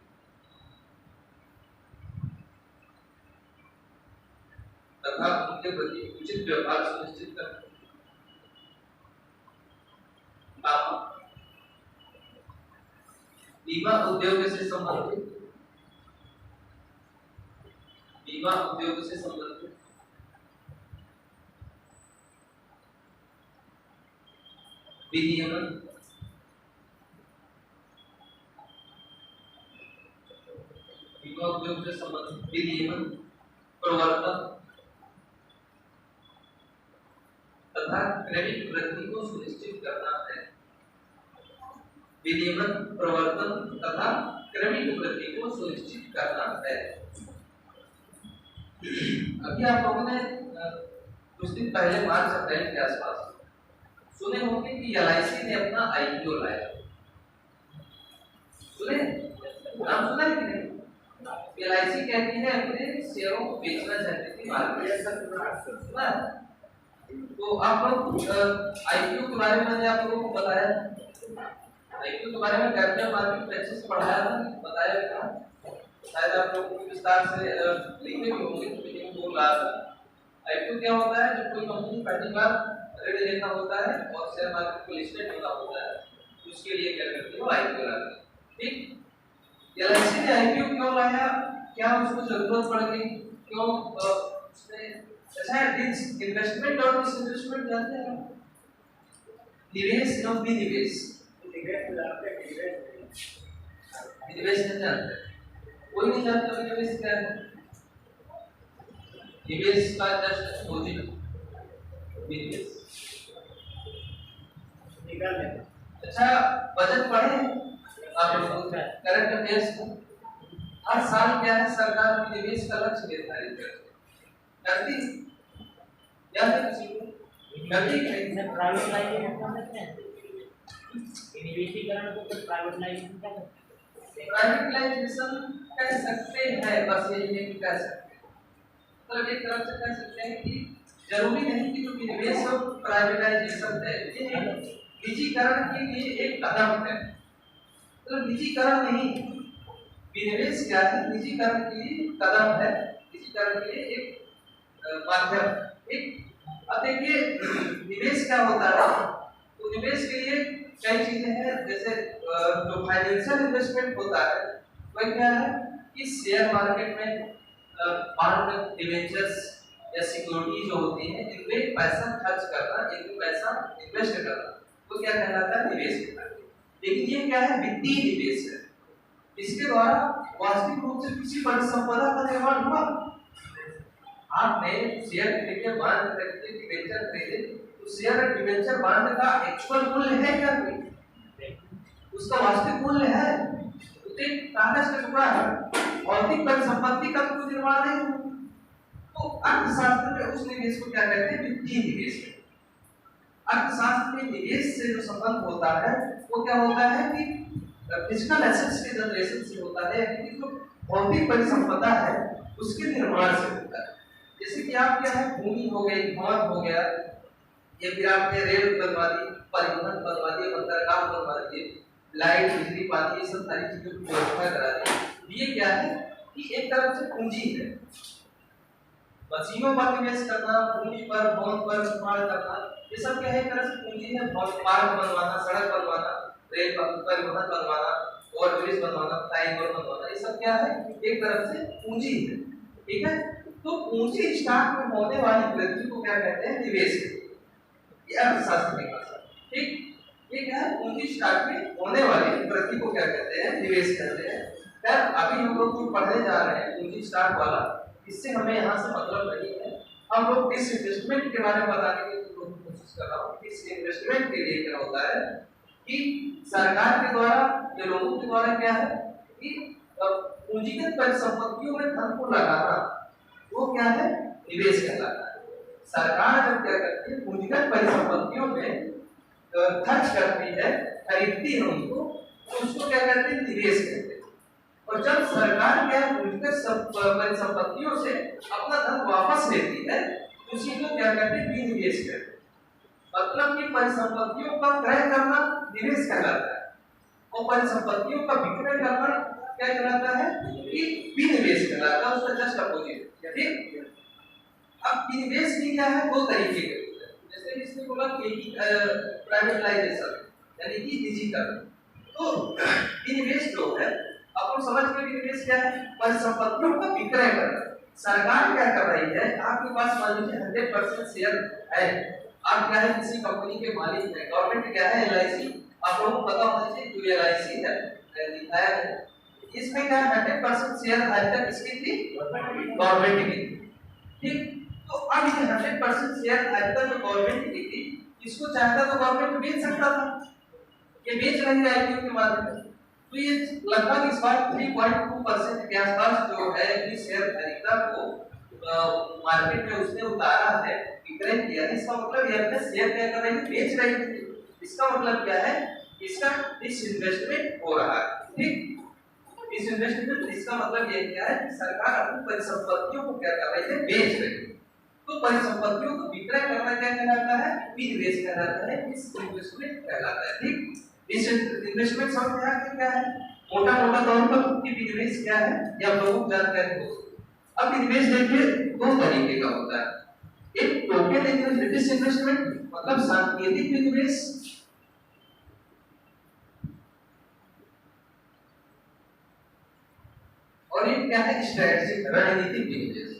तथा उनके प्रति उचित व्यवहार सुनिश्चित करना। बीमा उद्योग से संबंधित विनियमन, बीमा उद्योग से संबंधित विनियमन, प्रवर्तन तथा क्रेडिट वृद्धि को सुनिश्चित करना है। विनियमन, प्रवर्तन तथा क्रेडिट वृद्धि को सुनिश्चित करना है। अभी आप लोगों ने कुछ दिन पहले मार्च अप्रैल के आसपास सुने होंगे कि एलआईसी ने अपना आईपीओ लाया। सुने? नाम सुना है कि नहीं? एलआईसी कहती है अपने शेयरों को बेचना चाहती थी मार्केट में। तो आप लोग आईपीओ के बारे में मैंने आप लोगों को बताया, आईपीओ के बारे में कैपिटल मार्केट में अच्छे से पढ़ाया था, बताया था, शायद आप लोगों को विस्तार से लिखे भी होंगे। तो बोल रहा था आईपीओ क्या होता है, जब कोई कंपनी पहली बार ऋण लेना होता है और शेयर मार्केट को लिस्टेड होना होता है, तो उसके लिए क्या करती है, वो आईपीओ लाती है। ठीक, एलआईसी ने आईपीओ क्यों लाया, क्या उसको जरूरत पड़ गई, क्यों उसने अच्छा इन्वेस्टमेंट और डिसइन्वेस्टमेंट जानते हैं? निवेश एवं विनिवेश, निवेश नहीं जानते, कोई नहीं जानता निवेश क्या है। निवेश का जस्ट अपोजिट विनिवेश। अच्छा, बजट पढ़े आप लोग करंट अफेयर्स में? हर साल क्या है, सरकार निवेश का लक्ष्य निर्धारित करती है। या किसी को करती है प्राइवेटाइजेशन कर सकते हैं, निवेशीकरण को प्राइवेटाइजेशन कर सकते हैं। प्राइवेटाइजेशन कह सकते हैं, बस यही है कि कह सकते हैं। मतलब एक तरफ से कह सकते हैं कि जरूरी नहीं कि जो निवेश हो प्राइवेटाइजेशन है, ये निजीकरण के लिए एक कदम है। तो निजीकरण नहीं, विनिवेश क्या है, निजीकरण के लिए कदम है, निजीकरण के लिए एक माध्यम। एक अब देखिए निवेश क्या होता है, तो निवेश के लिए कई चीजें हैं। जैसे जो फाइनेंशियल इन्वेस्टमेंट होता है वह क्या है कि शेयर मार्केट में बॉन्ड, डिबेंचर्स या सिक्योरिटी जो होती है, इनमें पैसा खर्च करना, इनमें पैसा इन्वेस्ट करना, वो क्या कहलाता है, निवेश कहलाता है। लेकिन ये क्या है, वित्तीय निवेश है। इसके द्वारा वास्तविक रूप से किसी परिसंपदा का निर्माण हुआ। आपने शेयर खरीदे, बॉन्ड खरीदे, डिबेंचर खरीदे, तो शेयर और डिबेंचर बॉन्ड का एक्चुअल मूल्य है क्या, कोई उसका वास्तविक मूल्य है? तो एक कागज का टुकड़ा है, भौतिक परिसंपत्ति का कोई निर्माण नहीं हुआ। तो अर्थशास्त्र में उस निवेश को क्या कहते हैं, वित्तीय निवेश। अर्थशास्त्र में निवेश से जो संबंध होता है वो क्या होता है कि फिजिकल एसेट्स के जनरेशन से होता है, यानी कि जो भौतिक परिसंपदा है उसके निर्माण से होता है। जैसे कि आप क्या है, भूमि हो गई, भवन हो गया, या फिर आपने रेल बनवा दी, परिवहन बनवा दिए, बंदरगाह बनवा दिए, लाइट, बिजली, पानी, ये सब सारी चीजों की व्यवस्था करा दी। ये क्या है कि एक तरफ से पूंजी है, मशीनों पर निवेश करना, भूमि पर, भवन पर निर्माण करना, ये सब क्या है, एक तरह से पूंजी है। पार्क बनवाना, सड़क बनवाना, रेल परिवहन बनवाना, और ब्रिज बनवाना, फ्लाईओवर बनवाना, ये सब क्या है, एक तरफ से पूंजी है। ठीक है, तो पूंजी स्टॉक में होने वाली वृद्धि को क्या कहते हैं, निवेश। ये अर्थशास्त्र की भाषा। ठीक, ये क्या है, पूंजी स्टॉक में होने वाली वृद्धि को क्या कहते हैं, निवेश कहते हैं। खैर अभी हम लोग जो पढ़ने जा रहे हैं पूंजी स्टॉक वाला, इससे हमें यहाँ से मतलब नहीं है। हम लोग इस इन्वेस्टमेंट के बारे में बताने की कोशिश कर रहा हूँ। इस इन्वेस्टमेंट के लिए क्या होता है कि सरकार के द्वारा या लोगों के द्वारा क्या है कि पूंजीगत परिसंपत्तियों में धन को लगाना, वो क्या है, निवेश कहलाता है। सरकार जब क्या करती है, पूंजीगत परिसंपत्तियों में खर्च करती है, खरीदती है उनको, तो उसको क्या कहते हैं, निवेश कहते हैं। और जब सरकार क्या पूंजीगत परिसंपत्तियों से अपना धन वापस लेती है, उसी को क्या कहते हैं, विनिवेश कहते हैं। मतलब कि परिसंपत्तियों का क्रय करना निवेश कहलाता है, और परिसंपत्तियों का विक्रय करना क्या कहलाता है, कि विनिवेश कहलाता है, उसका जस्ट अपोजिट। ठीक, अब विनिवेश भी क्या है, दो तरीके के होते हैं। जैसे इसने बोला कि प्राइवेटाइजेशन यानी कि निजीकरण। तो विनिवेश जो है, आप समझ के विनिवेश क्या है, परिसंपत्तियों का विक्रय करना। सरकार क्या कर रही है, आपके पास मान लीजिए 100% शेयर है, आप क्या है किसी कंपनी के मालिक हैं, गवर्नमेंट क्या है एलआईसी, आप लोगों को पता होना चाहिए जो एलआईसी है दिखाया है, इसमें क्या है 100% शेयर आज तक किसकी थी, गवर्नमेंट की। ठीक, तो अब ये 100% शेयर आज तक जो गवर्नमेंट की थी, इसको चाहता तो गवर्नमेंट बेच सकता था, ये बेच रही है आईपीओ के माध्यम से। तो ये लगभग इस बार 3.2% के आसपास जो है कि शेयर खरीदा को मार्केट में उसने उतारा है, विक्रय किया है। इसका मतलब ये अपने शेयर क्या कर रही है, बेच रही है। इसका मतलब क्या है, इसका डिसइन्वेस्टमेंट हो रहा है। ठीक, डिसइन्वेस्टमेंट इसका मतलब ये क्या है कि सरकार अपनी परिसंपत्तियों को क्या कर रही है, बेच रही है। तो परिसंपत्तियों को विक्रय करना क्या कहलाता है, विनिवेश कहलाता है, डिसइन्वेस्टमेंट कहलाता है। ठीक, इन्वेस्टमेंट समझ में आ गया क्या है, मोटा मोटा तौर पर कि विनिवेश क्या है या लोगों को जानकारी हो। अब निवेश देखिए दो तरीके का होता है, एक टोकन इन्वेस्टमेंट मतलब सांकेतिक निवेश, और एक क्या है स्ट्रेटजिक रणनीतिक निवेश।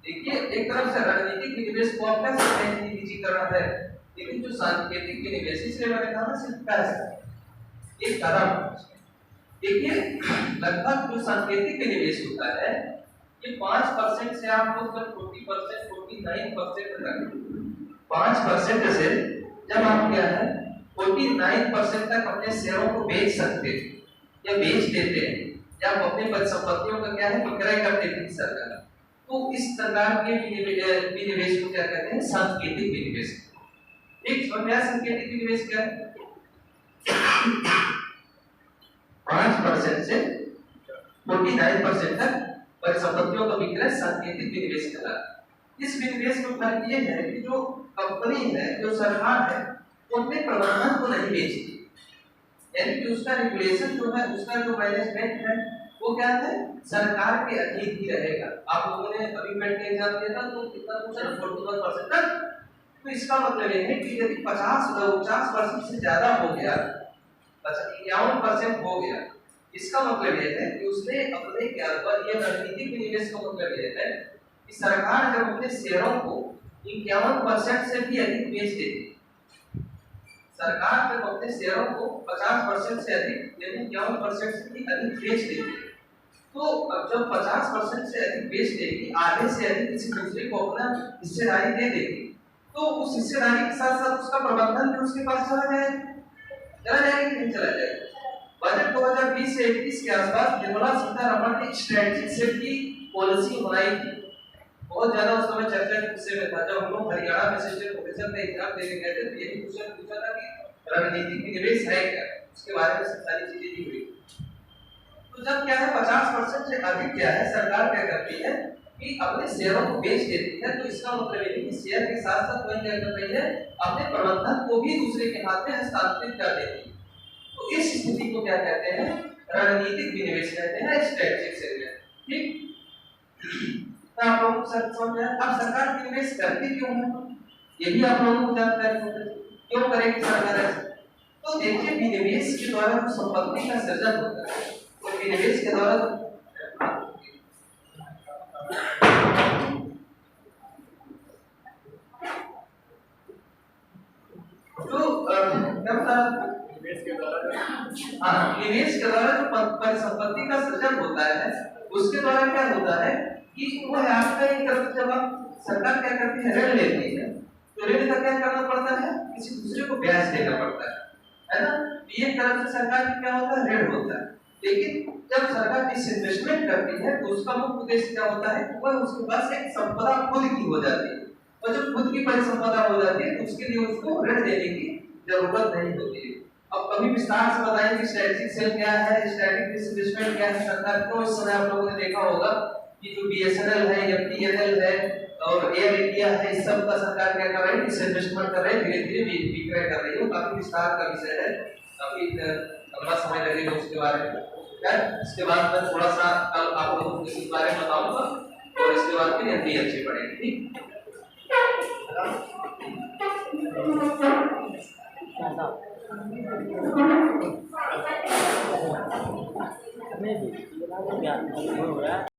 देखिए एक तरफ से रणनीतिक निवेश को आप कह सकते हैं कि निजीकरण है, लेकिन जो सांकेतिक निवेश इसलिए मैंने कहा ना सिर्फ पैसा एक कदम। देखिए लगभग जो सांकेतिक निवेश होता है ये 5% से आप लोग जब 40% 49% तक 5% से जब आप क्या है 49% तक अपने शेयरों को बेच सकते या बेच देते हैं या अपने परिसंपत्तियों का क्या है विक्रय कर देते हैं सरकार, तो इस प्रकार के विनिवेश को क्या कहते हैं, सांकेतिक विनिवेश। एक सांकेतिक विनिवेश क्या है, 5% से 49% तक परिसंपत्तियों का विक्रय सांकेतिक विनिवेश कहलाता है। इस विनिवेश में फर्क ये है कि जो कंपनी है, जो सरकार है, वो अपने प्रबंधन को नहीं बेचती, यानी कि उसका रेगुलेशन जो है, उसका जो मैनेजमेंट है वो क्या है, सरकार के अधीन ही रहेगा। आप लोगों ने अभी पेट के एग्जाम दिया था तो कितना पूछा, 41% तक। तो इसका मतलब ये है कि यदि 50% से ज्यादा हो गया, 51% हो गया, इसका मतलब ये है कि उसने अपने क्या पर ये रणनीतिक निवेश का मतलब ये है कि सरकार जब अपने शेयरों को 51% से भी अधिक बेच देती, सरकार जब अपने शेयरों को 50% से अधिक यानी 51% से भी अधिक बेच देती, तो जब 50% से अधिक बेच देगी, आधे से अधिक किसी दूसरे को अपना हिस्सेदारी दे देगी, तो उस हिस्सेदारी के साथ साथ उसका प्रबंधन भी उसके पास चला जाएगा कि नहीं चला जाएगा। बजट 2020 से 21 के आसपास निर्मला सीतारमण ने स्ट्रेटजिक सेट की पॉलिसी बनाई थी। बहुत ज्यादा उस समय चर्चा के विषय में था। जब हम लोग हरियाणा में असिस्टेंट प्रोफेसर का एग्जाम देने गए थे तो यही क्वेश्चन पूछा था कि रणनीतिक निवेश है क्या, उसके बारे में सारी चीजें दी हुई। तो जब क्या है 50% से अधिक क्या है सरकार क्या करती है कि अपने शेयरों को बेच देती है, तो इसका मतलब ये कि शेयर के साथ साथ वह क्या कर रही है, अपने प्रबंधन को भी दूसरे के हाथ में हस्तांतरित कर देती है। तो इस स्थिति को क्या कहते हैं, रणनीतिक विनिवेश कहते हैं, स्ट्रेटजिक सेट। ठीक, तो आप लोगों को समझ में अब सरकार विनिवेश करती क्यों है, ये भी आप लोगों को जानकारी होती है, क्यों करेगी सरकार ऐसा। तो देखिए विनिवेश के द्वारा जो संपत्ति का सृजन होता है, तो विनिवेश के द्वारा निवेश के द्वारा जो परिसंपत्ति का सृजन होता है, उसके द्वारा क्या होता है कि वो है आपका एक तरफ जब आप सरकार क्या करती है, ऋण लेती है, तो ऋण का क्या करना पड़ता है, किसी दूसरे को ब्याज देना पड़ता है ना। एक तरफ से सरकार की क्या होता है, ऋण होता है। लेकिन जब सरकार डिसइन्वेस्टमेंट करती है तो उसका मुख्य उद्देश्य क्या होता है, वह उसके पास एक संपदा खुद की हो जाती है, और जब खुद की परिसंपदा हो जाती है तो उसके लिए उसको ऋण देने की जरूरत नहीं होती है। अब कभी विस्तार से बताएं कि स्ट्रेटजिक सेल क्या है, स्ट्रेटजिक डिसइन्वेस्टमेंट क्या है। सरकार को इस समय आप लोगों ने देखा होगा कि जो बीएसएनएल है, एफटीएनएल है और एयर इंडिया है, इस सब का सरकार क्या कर रही है, डिसइन्वेस्टमेंट कर रही है, धीरे-धीरे विक्रय कर रही है। काफी विस्तार का विषय है, काफी लंबा समय लगेगा उसके बारे में। इसके बाद मैं थोड़ा सा कल आप लोगों को इस बारे में बताऊंगा और इसके बाद फिर एमबी अच्छे पढ़ेंगे। ठीक, में भी